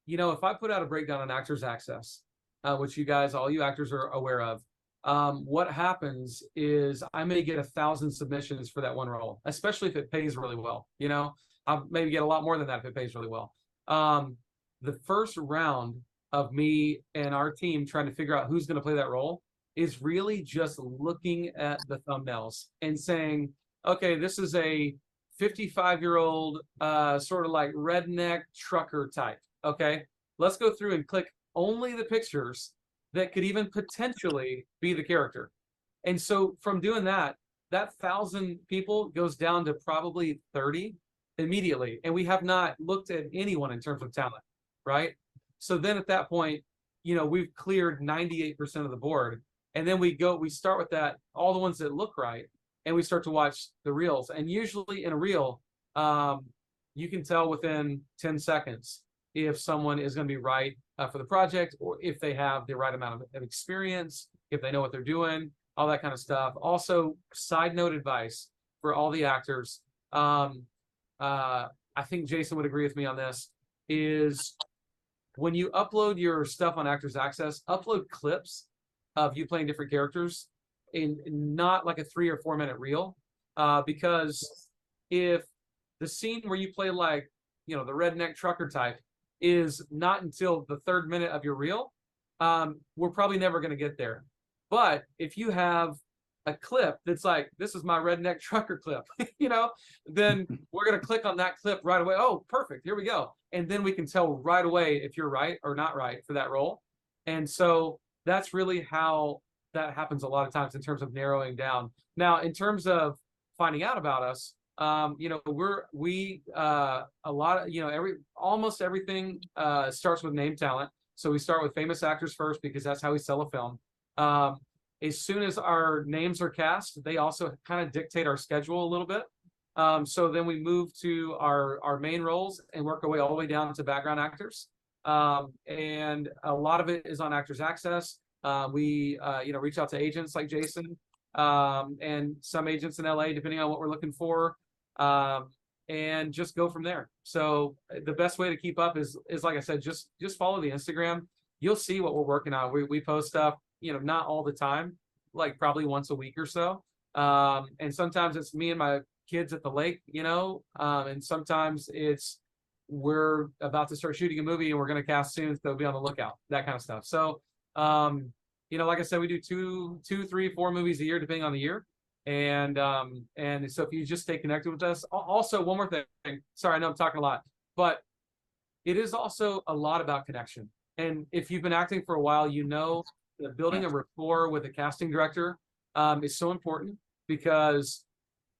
if I put out a breakdown on Actors Access, which all you actors are aware of, what happens is I may get 1,000 submissions for that one role, especially if it pays really well. I'll maybe get a lot more than that if it pays really well. The first round of me and our team trying to figure out who's going to play that role is really just looking at the thumbnails and saying, okay, this is a 55-year-old sort of like redneck trucker type. Okay, let's go through and click only the pictures that could even potentially be the character. And so from doing that 1,000 people goes down to probably 30 immediately. And we have not looked at anyone in terms of talent, right? So then at that point, we've cleared 98% of the board. And then we start with that, all the ones that look right, and we start to watch the reels. And usually in a reel, you can tell within 10 seconds if someone is going to be right for the project, or if they have the right amount of experience, if they know what they're doing, all that kind of stuff. Also, side note advice for all the actors. I think Jason would agree with me on this, is when you upload your stuff on Actors Access, upload clips of you playing different characters in not like a 3 or 4 minute reel, because if the scene where you play like the redneck trucker type is not until the 3rd minute of your reel, we're probably never going to get there. But if you have a clip that's like, this is my redneck trucker clip, then we're going to click on that clip right away. Oh, perfect, here we go. And then we can tell right away if you're right or not right for that role. And so that's really how that happens a lot of times in terms of narrowing down. Now, in terms of finding out about us, almost everything starts with name talent. So we start with famous actors first, because that's how we sell a film. As soon as our names are cast, they also kind of dictate our schedule a little bit. So then we move to our main roles and work our way all the way down to background actors. And a lot of it is on Actors Access. We reach out to agents like Jason, and some agents in LA, depending on what we're looking for, and just go from there. So the best way to keep up is like I said, just follow the Instagram. You'll see what we're working on. We post stuff, not all the time, like probably once a week or so. And sometimes it's me and my kids at the lake, and sometimes it's we're about to start shooting a movie and we're going to cast soon, so be on the lookout, that kind of stuff. So, you know, like I said, we do two, 3, 4 movies a year, depending on the year. And so if you just stay connected with us. Also, one more thing, sorry, I know I'm talking a lot, but it is also a lot about connection. And if you've been acting for a while, you know that building a rapport with a casting director is so important, because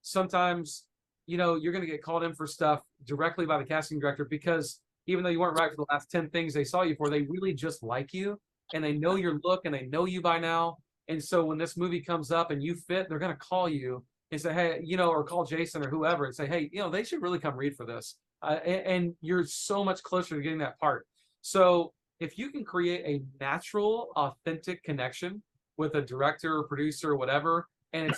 sometimes, you know, you're going to get called in for stuff directly by the casting director, because even though you weren't right for the last 10 things they saw you for, they really just like you and they know your look and they know you by now. And so when this movie comes up and you fit, they're going to call you and say, hey, you know, or call Jason or whoever and say, hey, you know, they should really come read for this. And you're so much closer to getting that part. So if you can create a natural, authentic connection with a director or producer or whatever, and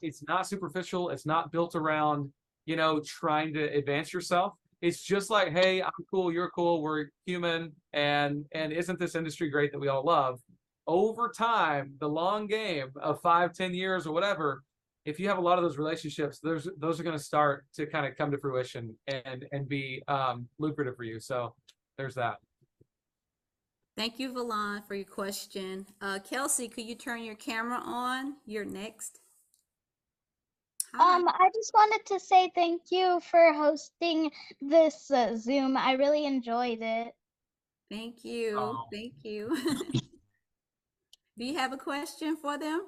it's not superficial, it's not built around, you know, trying to advance yourself. It's just like, hey, I'm cool, you're cool, we're human, and isn't this industry great that we all love? Over time, the long game of 5, 10 years or whatever, if you have a lot of those relationships, those are going to start to kind of come to fruition and be lucrative for you. So there's that. Thank you, Valon, for your question. Kelsey, could you turn your camera on? You're next. Hi. I just wanted to say thank you for hosting this Zoom. I really enjoyed it. Thank you. Oh. Thank you. Do you have a question for them?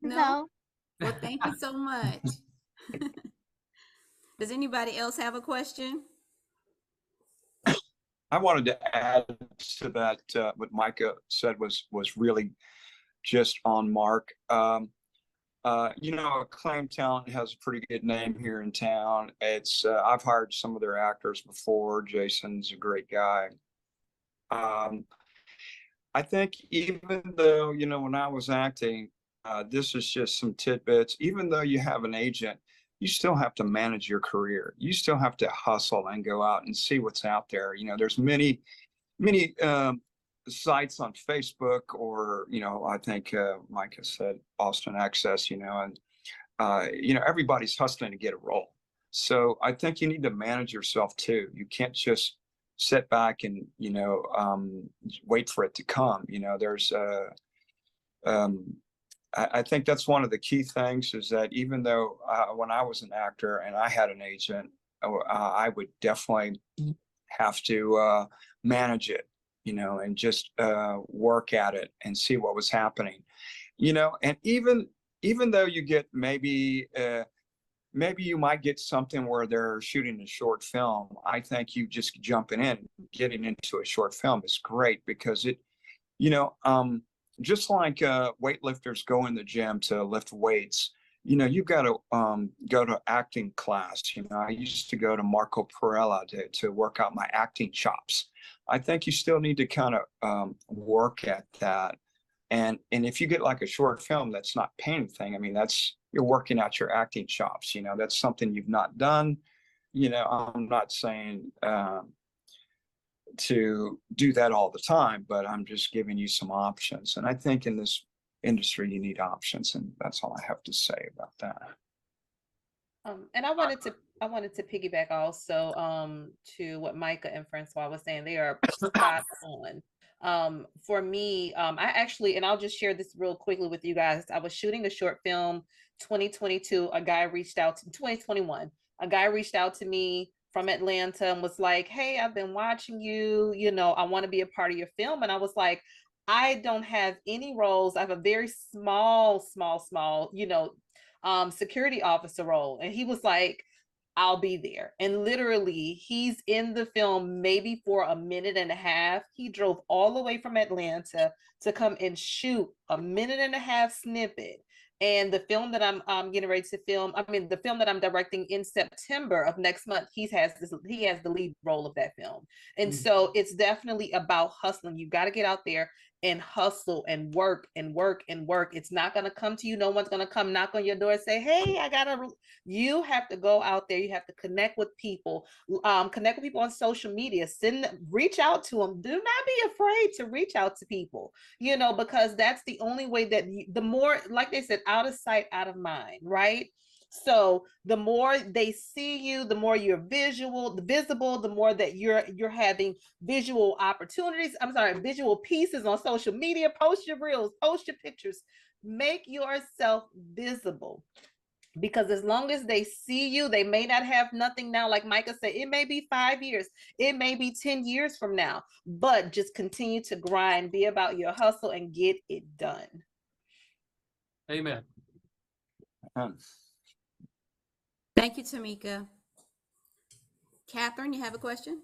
No. Well, thank you so much. Does anybody else have a question? I wanted to add to that, what Micah said was really just on mark. You know, Acclaimed Talent has a pretty good name here in town. It's I've hired some of their actors before. Jason's a great guy. I think even though, you know, when I was acting, this is just some tidbits. Even though you have an agent, you still have to manage your career. You still have to hustle and go out and see what's out there. You know, there's many sites on Facebook, or, you know, I think Micah said Austin Access, you know, and, you know, everybody's hustling to get a role. So I think you need to manage yourself too. You can't just sit back and, you know, wait for it to come. You know, there's, I think that's one of the key things, is that even though when I was an actor and I had an agent, I would definitely have to manage it, you know, and just work at it and see what was happening, you know. And even though you get maybe you might get something where they're shooting a short film, I think you just jumping in, getting into a short film is great, because it, you know, just like weightlifters go in the gym to lift weights, you know, you've got to go to acting class. You know, I used to go to Marco Perella to work out my acting chops. I think you still need to kind of work at that. And if you get like a short film that's not paying anything, I mean, you're working out your acting chops. You know, that's something you've not done. You know, I'm not saying to do that all the time, but I'm just giving you some options. And I think in this industry, you need options, and that's all I have to say about that. And I wanted to piggyback also to what Micah and Francois was saying. They are spot on. For me, I actually, and I'll just share this real quickly with you guys. I was shooting a short film 2022. A guy reached out to 2021. A guy reached out to me from Atlanta and was like, hey, I've been watching you, you know, I want to be a part of your film. And I was like, I don't have any roles. I have a very small, you know, security officer role. And he was like, I'll be there. And literally, he's in the film maybe for a minute and a half. He drove all the way from Atlanta to come and shoot a minute and a half snippet. And the film that I'm getting ready to film, I mean, the film that I'm directing in September of next month, he has the lead role of that film. And so it's definitely about hustling. You got to get out there and hustle and work and work and work. It's not going to come to you. No one's going to come knock on your door and say, hey, you have to go out there. You have to connect with people, connect with people on social media, reach out to them. Do not be afraid to reach out to people, you know, because that's the only way that the more, like they said, out of sight, out of mind, right? So the more they see you, the more you're visible, the more that you're having visual opportunities. I'm sorry, visual pieces on social media. Post your reels, post your pictures, make yourself visible. Because as long as they see you, they may not have nothing now. Like Micah said, it may be 5 years, it may be 10 years from now, but just continue to grind, be about your hustle and get it done. Amen. Thank you, Tymika. Catherine, you have a question?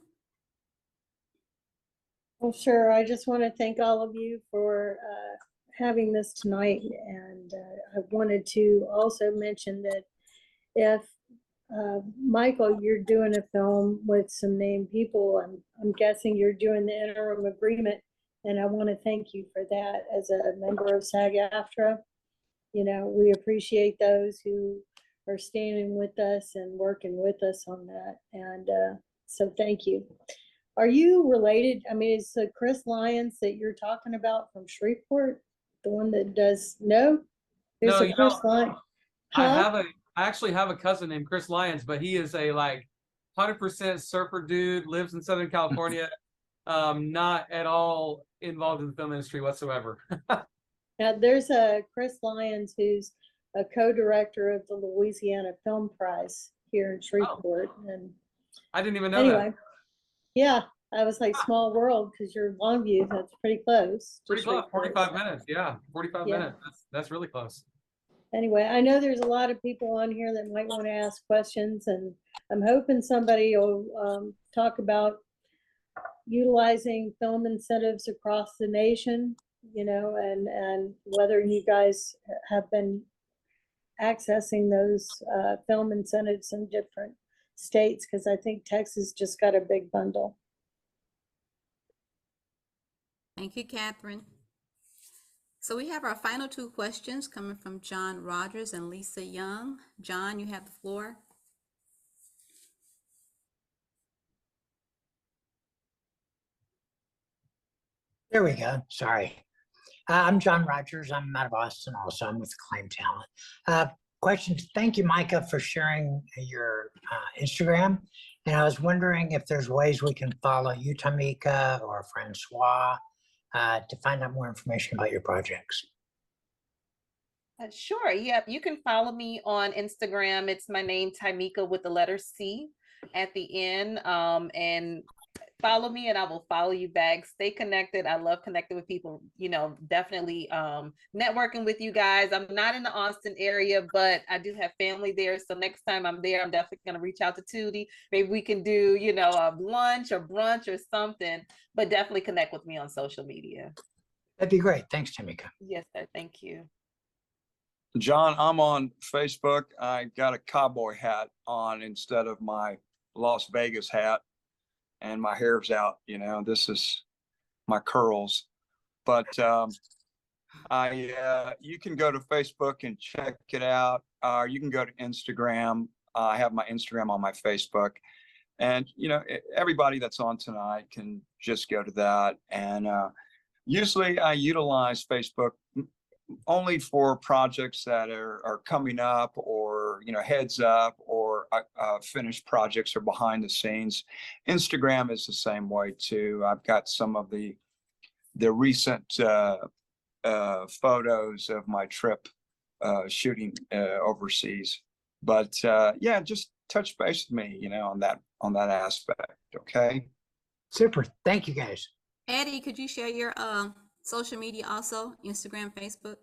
Well, sure. I just want to thank all of you for having this tonight. And I wanted to also mention that if Michael, you're doing a film with some named people, I'm guessing you're doing the interim agreement. And I want to thank you for that as a member of SAG-AFTRA. You know, we appreciate those who are standing with us and working with us on that. And so thank you. Are you related? I mean, is Chris Lyons that you're talking about from Shreveport the one that does? No, there's No, a Chris Lyons. I actually have a cousin named Chris Lyons, but he is a like 100% surfer dude, lives in Southern California, not at all involved in the film industry whatsoever. Now, there's a Chris Lyons who's a co-director of the Louisiana Film Prize here in Shreveport. And I didn't even know anyway, that. yeah, I was like small world because you're Longview. That's pretty close. to Pretty close, Shreveport. 45 minutes. Yeah, 45 Yeah. minutes. That's really close. Anyway, I know there's a lot of people on here that might want to ask questions, and I'm hoping somebody will talk about utilizing film incentives across the nation, you know, and whether you guys have been accessing those film incentives in different states, because I think Texas just got a big bundle. Thank you, Catherine. So we have our final two questions coming from John Rogers and Lisa Young. John, you have the floor. There we go. Sorry. I'm John Rogers. I'm out of Austin also. I'm with Acclaim Talent. Question. Thank you, Micah, for sharing your Instagram. And I was wondering if there's ways we can follow you, Tymika, or Francois, to find out more information about your projects. Sure. Yep. You can follow me on Instagram. It's my name, Tymika, with the letter C at the end. And follow me and I will follow you back. Stay connected. I love connecting with people, you know, definitely networking with you guys. I'm not in the Austin area, but I do have family there. So next time I'm there, I'm definitely going to reach out to Tootie. Maybe we can do, you know, a lunch or brunch or something, but definitely connect with me on social media. That'd be great. Thanks, Tymika. Yes, sir. Thank you. John, I'm on Facebook. I got a cowboy hat on instead of my Las Vegas hat, and my hair's out. You know, this is my curls. But you can go to Facebook and check it out. You can go to Instagram. I have my Instagram on my Facebook. And, you know, everybody that's on tonight can just go to that. And usually I utilize Facebook only for projects that are coming up, or, you know, heads up, or finished projects or behind the scenes. Instagram is the same way too. I've got some of the recent photos of my trip shooting overseas. But yeah, just touch base with me, you know, on that aspect. Okay. Super. Thank you, guys. Eddie, could you share your social media also, Instagram, Facebook?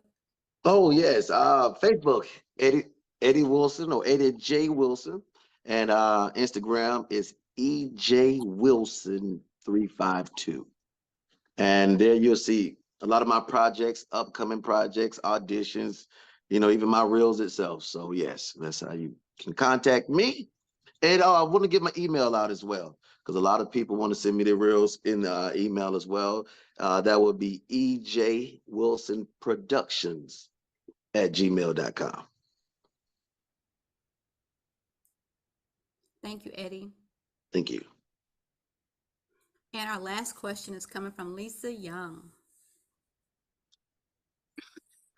Oh yes, Facebook, Eddie Wilson, or Eddie J Wilson, and Instagram is EJ Wilson 352. And there you'll see a lot of my projects, upcoming projects, auditions, you know, even my reels itself. So yes, that's how you can contact me. And I want to get my email out as well, because a lot of people want to send me their reels in the email as well. That would be ejwilsonproductions@gmail.com. Thank you, Eddie. Thank you. And our last question is coming from Lisa Young.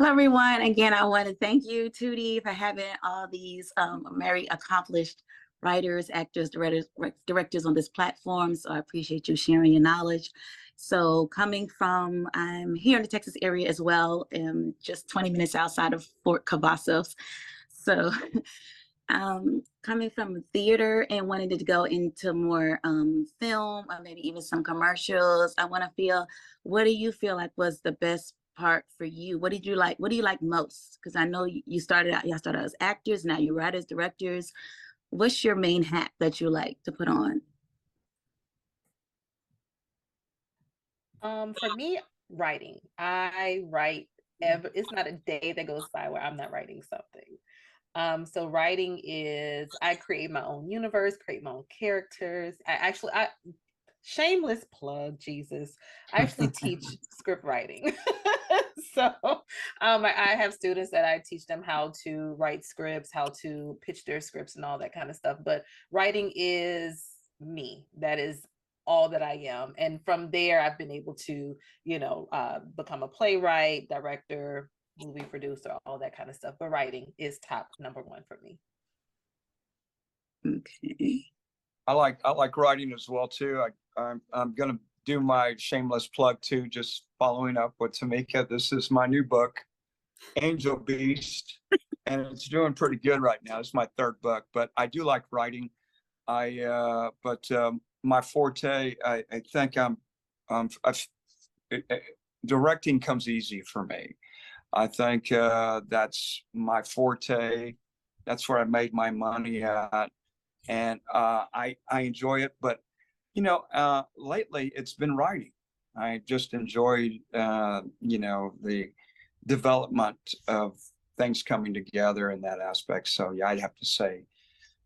Hello, everyone. Again, I want to thank you, Tootie, for having all these very accomplished writers, actors, directors on this platform. So I appreciate you sharing your knowledge. So I'm here in the Texas area as well, just 20 minutes outside of Fort Cavazos. So coming from theater and wanting to go into more film or maybe even some commercials, I want to feel, what do you feel like was the best part for you? What do you like most? Because I know y'all started out as actors, now you're writers, directors. What's your main hat that you like to put on? For me, writing. I write it's not a day that goes by where I'm not writing something. So writing is, I create my own universe, create my own characters. I shameless plug, Jesus. I actually teach script writing. So I have students that I teach them how to write scripts, how to pitch their scripts and all that kind of stuff. But writing is me. That is all that I am. And from there, I've been able to, become a playwright, director, movie producer, all that kind of stuff. But writing is top number one for me. Okay. I like writing as well too. I'm gonna do my shameless plug too, just following up with Tymika. This is my new book, Angel Beast, and it's doing pretty good right now. It's my third book, but I do like writing. My forte, I think directing comes easy for me. I think that's my forte. That's where I made my money at. And I enjoy it, but lately it's been writing. I just enjoyed the development of things coming together in that aspect. So yeah, I'd have to say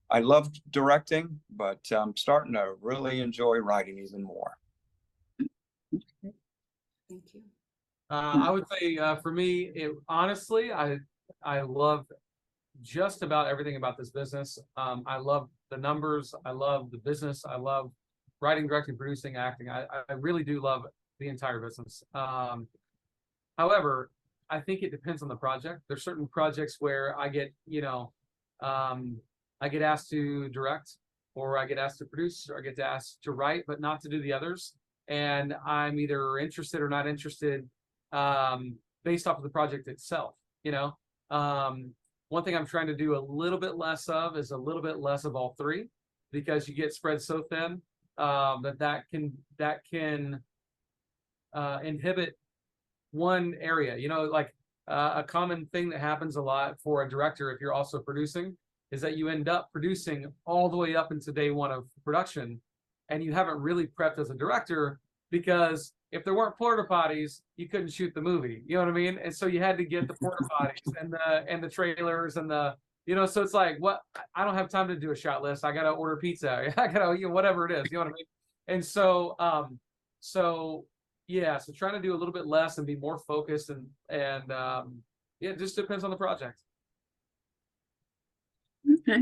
I love directing, but I'm starting to really enjoy writing even more. Thank you. I would say for me, honestly, I love just about everything about this business. I love the numbers. I love the business. I love writing, directing, producing, acting. I really do love the entire business. However, I think it depends on the project. There's certain projects where I get, I get asked to direct, or I get asked to produce, or I get asked to write, but not to do the others. And I'm either interested or not interested based off of the project itself. One thing I'm trying to do a little bit less of is a little bit less of all three, because you get spread so thin that can inhibit one area. A common thing that happens a lot for a director, if you're also producing, is that you end up producing all the way up into day one of production, and you haven't really prepped as a director, because if there weren't porta potties, you couldn't shoot the movie. You know what I mean? And so you had to get the porta potties and the trailers and so it's like, what? I don't have time to do a shot list. I gotta order pizza. I gotta, whatever it is. You know what I mean? And so, yeah. So trying to do a little bit less and be more focused and yeah, it just depends on the project. Okay.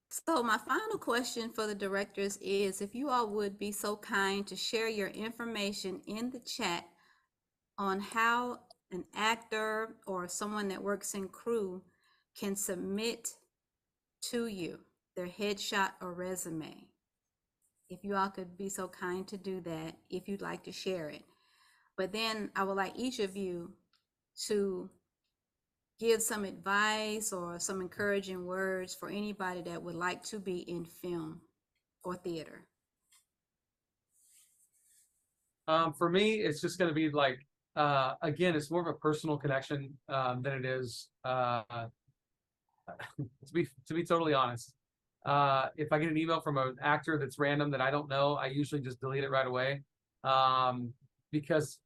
So my final question for the directors is, if you all would be so kind to share your information in the chat on how an actor or someone that works in crew can submit to you their headshot or resume. If you all could be so kind to do that, if you'd like to share it. But then I would like each of you to give some advice or some encouraging words for anybody that would like to be in film or theater. For me, it's just going to be like, again, it's more of a personal connection than it is, to be totally honest. If I get an email from an actor that's random that I don't know, I usually just delete it right away, because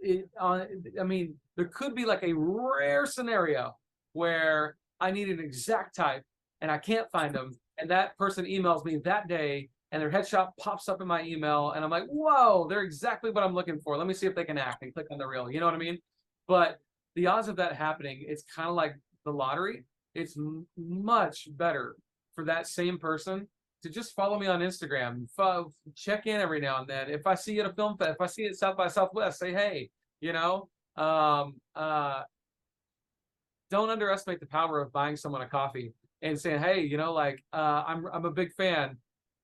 there could be like a rare scenario where I need an exact type and I can't find them, and that person emails me that day and their headshot pops up in my email and I'm like, whoa, they're exactly what I'm looking for. Let me see if they can act, and click on the reel. You know what I mean? But the odds of that happening, it's kind of like the lottery. It's much better for that same person to just follow me on Instagram, check in every now and then. If I see you at a film fest, if I see it South by Southwest, say hey, don't underestimate the power of buying someone a coffee and saying, hey, you know, like, I'm a big fan.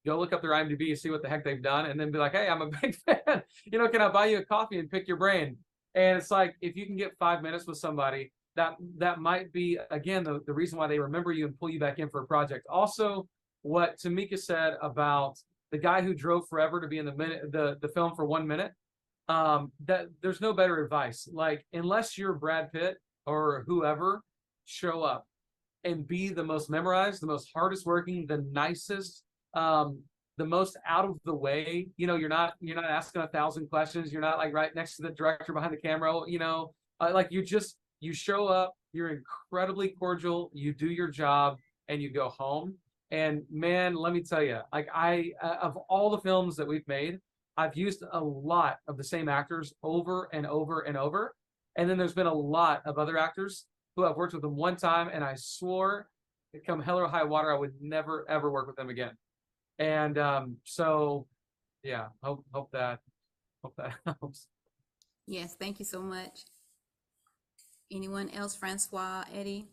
Go look up their IMDb and see what the heck they've done, and then be like, hey, I'm a big fan. You know, can I buy you a coffee and pick your brain? And it's like, if you can get 5 minutes with somebody, that might be, again, the reason why they remember you and pull you back in for a project. Also, what Tymika said about the guy who drove forever to be in the film for 1 minute, that there's no better advice. Like, unless you're Brad Pitt or whoever, show up and be the most memorized, the most hardest working, the nicest, the most out of the way. You know, you're not asking 1,000 questions. You're not like right next to the director behind the camera. You know, like you show up. You're incredibly cordial. You do your job and you go home. And man, let me tell you, like of all the films that we've made, I've used a lot of the same actors over and over and over. And then there's been a lot of other actors who I've worked with them one time, and I swore, come hell or high water, I would never ever work with them again. And so, yeah, hope that helps. Yes, thank you so much. Anyone else? Francois, Eddie?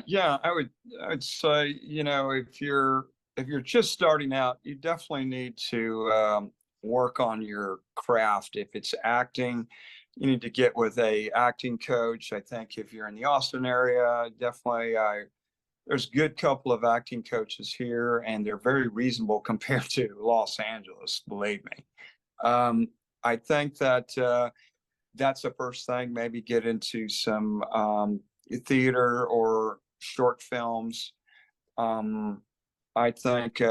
Yeah, I'd say, you know, if you're just starting out, you definitely need to work on your craft. If it's acting, you need to get with a acting coach. I think if you're in the Austin area, definitely there's a good couple of acting coaches here, and they're very reasonable compared to Los Angeles, believe me. I think that that's the first thing. Maybe get into some theater or short films. I think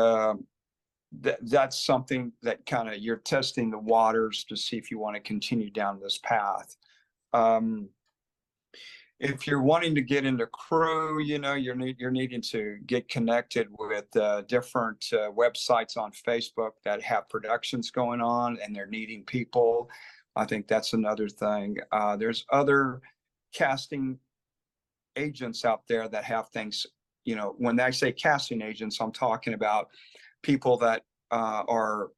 that's something that kind of, you're testing the waters to see if you want to continue down this path. If you're wanting to get into crew, you know, you're needing to get connected with different websites on Facebook that have productions going on, and they're needing people. I think that's another thing. There's other casting agents out there that have things, you know, when I say casting agents, I'm talking about people that are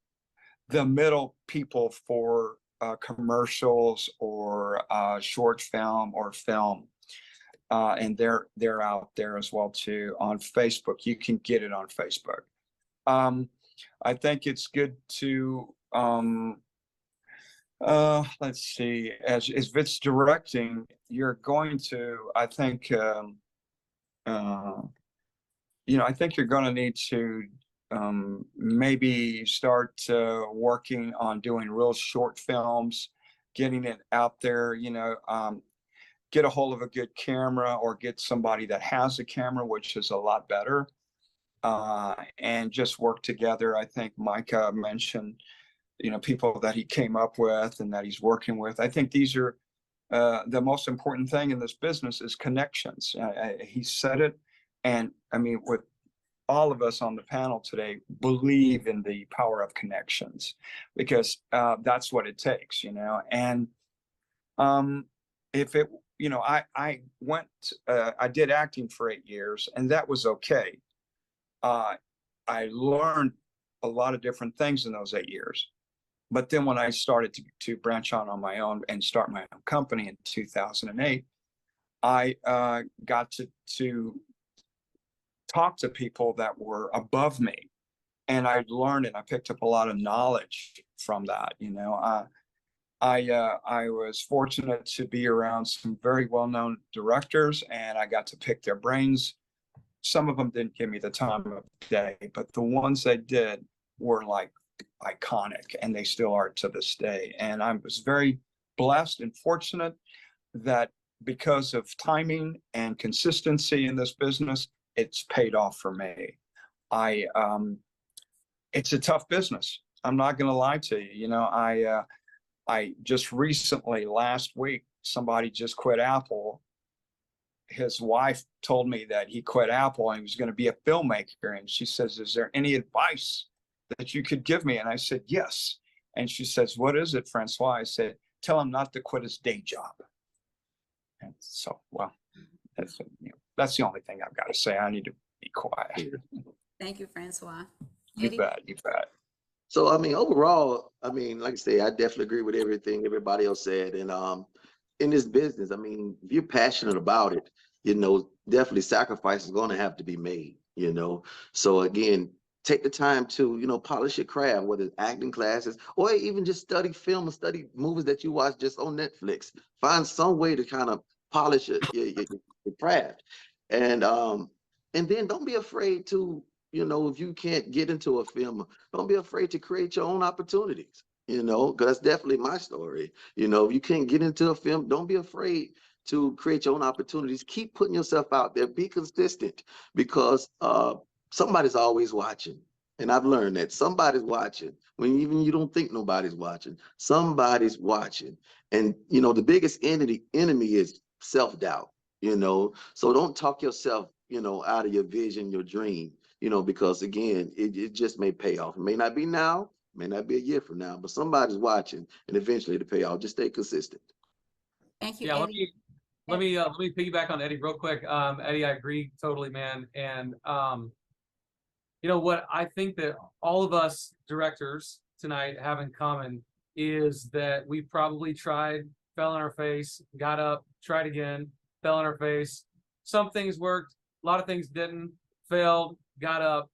the middle people for commercials or short film or film. And they're out there as well too on Facebook. You can get it on Facebook. I think it's good to let's see, as if it's directing, you're going to, I think, you know, I think you're going to need to maybe start working on doing real short films, getting it out there, you know, get a hold of a good camera or get somebody that has a camera, which is a lot better, and just work together. I think Micah mentioned, you know, people that he came up with and that he's working with. I think these are the most important thing in this business is connections. He said it. And I mean, with all of us on the panel today, believe in the power of connections, because that's what it takes, you know. And if it, you know, I went, I did acting for 8 years, and that was okay. I learned a lot of different things in those 8 years. But then when I started to branch out on my own and start my own company in 2008, I got to talk to people that were above me, and I learned and I picked up a lot of knowledge from that. You know, I was fortunate to be around some very well-known directors, and I got to pick their brains. Some of them didn't give me the time of day, but the ones they did were like iconic, and they still are to this day. And I was very blessed and fortunate that because of timing and consistency in this business, it's paid off for me. It's a tough business. I'm not going to lie to you. You know, I just recently, last week, somebody just quit Apple. His wife told me that he quit Apple and he was going to be a filmmaker. And she says, is there any advice that you could give me? And I said, yes. And she says, what is it, Francois? I said, tell him not to quit his day job. And so, well, that's, you know, that's the only thing I've got to say. I need to be quiet. Thank you, Francois. You Eddie? bet, you bet. So, I mean, overall, I mean, like I say, I definitely agree with everything everybody else said. And in this business, I mean, if you're passionate about it, you know, definitely sacrifice is going to have to be made, you know. So again, take the time to, you know, polish your craft, whether it's acting classes or even just study film and study movies that you watch just on Netflix. Find some way to kind of polish your craft. And then don't be afraid to, you know, if you can't get into a film, don't be afraid to create your own opportunities, you know, because that's definitely my story. You know, if you can't get into a film, don't be afraid to create your own opportunities. Keep putting yourself out there, be consistent, because somebody's always watching. And I've learned that somebody's watching when even you don't think nobody's watching. Somebody's watching. And, you know, the biggest enemy is self-doubt, you know. So don't talk yourself, you know, out of your vision, your dream, you know, because again, it just may pay off. It may not be now, may not be a year from now, but somebody's watching and eventually it'll pay off. Just stay consistent. Thank you, Yeah, Eddie. let me piggyback on Eddie real quick. Eddie, I agree totally, man. And you know what I think that all of us directors tonight have in common is that we probably tried, fell on our face, got up, tried again, fell on our face. Some things worked, a lot of things didn't, failed, got up,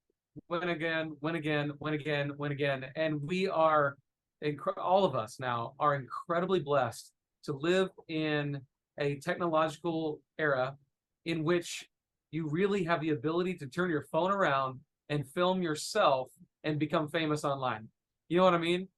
win again, win again, win again, win again. And we are, all of us now are incredibly blessed to live in a technological era in which you really have the ability to turn your phone around and film yourself and become famous online. You know what I mean?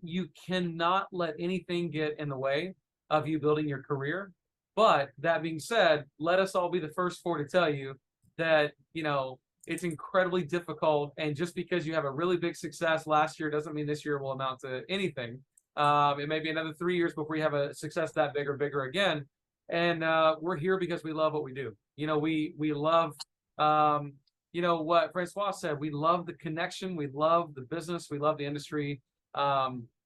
You cannot let anything get in the way of you building your career. But that being said, let us all be the first four to tell you that, you know, it's incredibly difficult. And just because you have a really big success last year doesn't mean this year will amount to anything. It may be another 3 years before you have a success that big or bigger again. And we're here because we love what we do. You know, we love, you know, what Francois said, we love the connection, we love the business, we love the industry.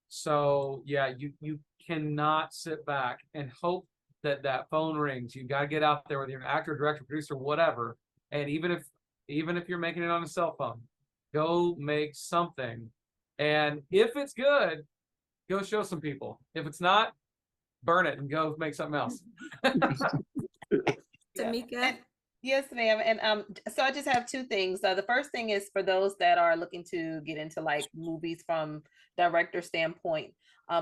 So yeah, you cannot sit back and hope that that phone rings. You got to get out there, whether you're an actor, director, producer, whatever. And even if you're making it on a cell phone, go make something. And if it's good, go show some people. If it's not, burn it and go make something else. Tymika. Yes, ma'am. And so I just have two things. The first thing is for those that are looking to get into like movies from director standpoint.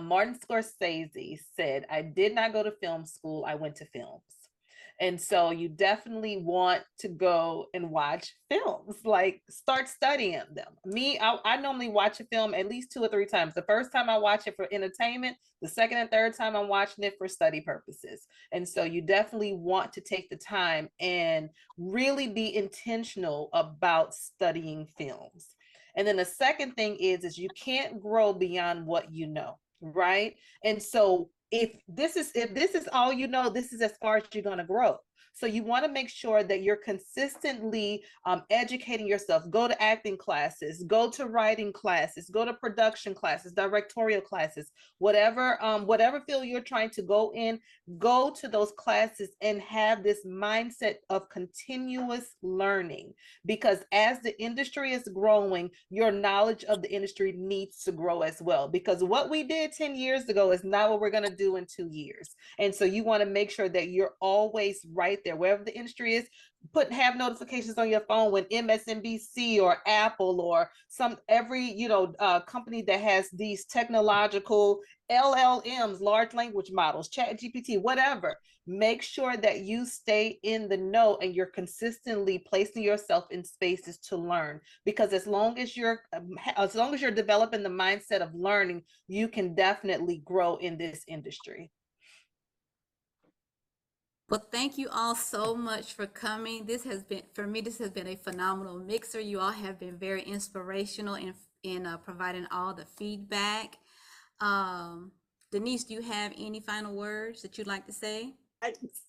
Martin Scorsese said, "I did not go to film school. I went to films." And so you definitely want to go and watch films, like start studying them. I normally watch a film at least 2 or 3 times. The first time I watch it for entertainment, the second and third time I'm watching it for study purposes. And so you definitely want to take the time and really be intentional about studying films. And then the second thing is you can't grow beyond what you know, right? And so if this is all you know, this is as far as you're going to grow. So you want to make sure that you're consistently educating yourself. Go to acting classes, go to writing classes, go to production classes, directorial classes, whatever field you're trying to go in, go to those classes and have this mindset of continuous learning. Because as the industry is growing, your knowledge of the industry needs to grow as well. Because what we did 10 years ago is not what we're going to do in 2 years. And so you want to make sure that you're always right there, wherever the industry is. Have notifications on your phone when MSNBC or Apple or every company that has these technological LLMs, large language models, Chat GPT, whatever. Make sure that you stay in the know and you're consistently placing yourself in spaces to learn. Because as long as you're developing the mindset of learning, you can definitely grow in this industry. Well, thank you all so much for coming. This has been a phenomenal mixer. You all have been very inspirational in providing all the feedback. Denise, do you have any final words that you'd like to say?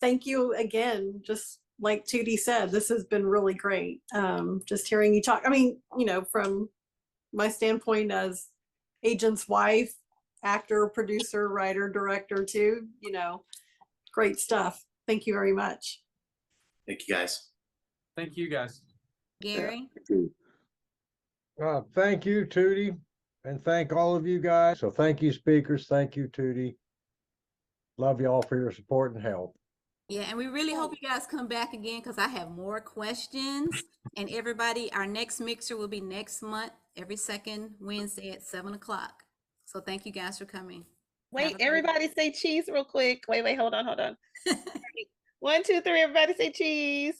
Thank you again. Just like Tootie said, this has been really great. Just hearing you talk. I mean, from my standpoint as agent's wife, actor, producer, writer, director too, great stuff. Thank you very much. Thank you, guys. Thank you, guys. Gary? Thank you, Tootie, and thank all of you guys. So thank you, speakers. Thank you, Tootie. Love y'all for your support and help. Yeah, and we really hope you guys come back again because I have more questions. And everybody, our next mixer will be next month, every second Wednesday at 7 o'clock. So thank you guys for coming. Wait, everybody say cheese real quick. Wait, hold on. 1, 2, 3, everybody say cheese.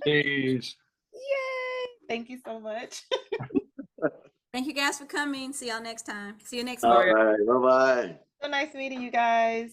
Cheese. Yay. Thank you so much. Thank you guys for coming. See y'all next time. See you next All month. right, bye-bye. So nice meeting you guys.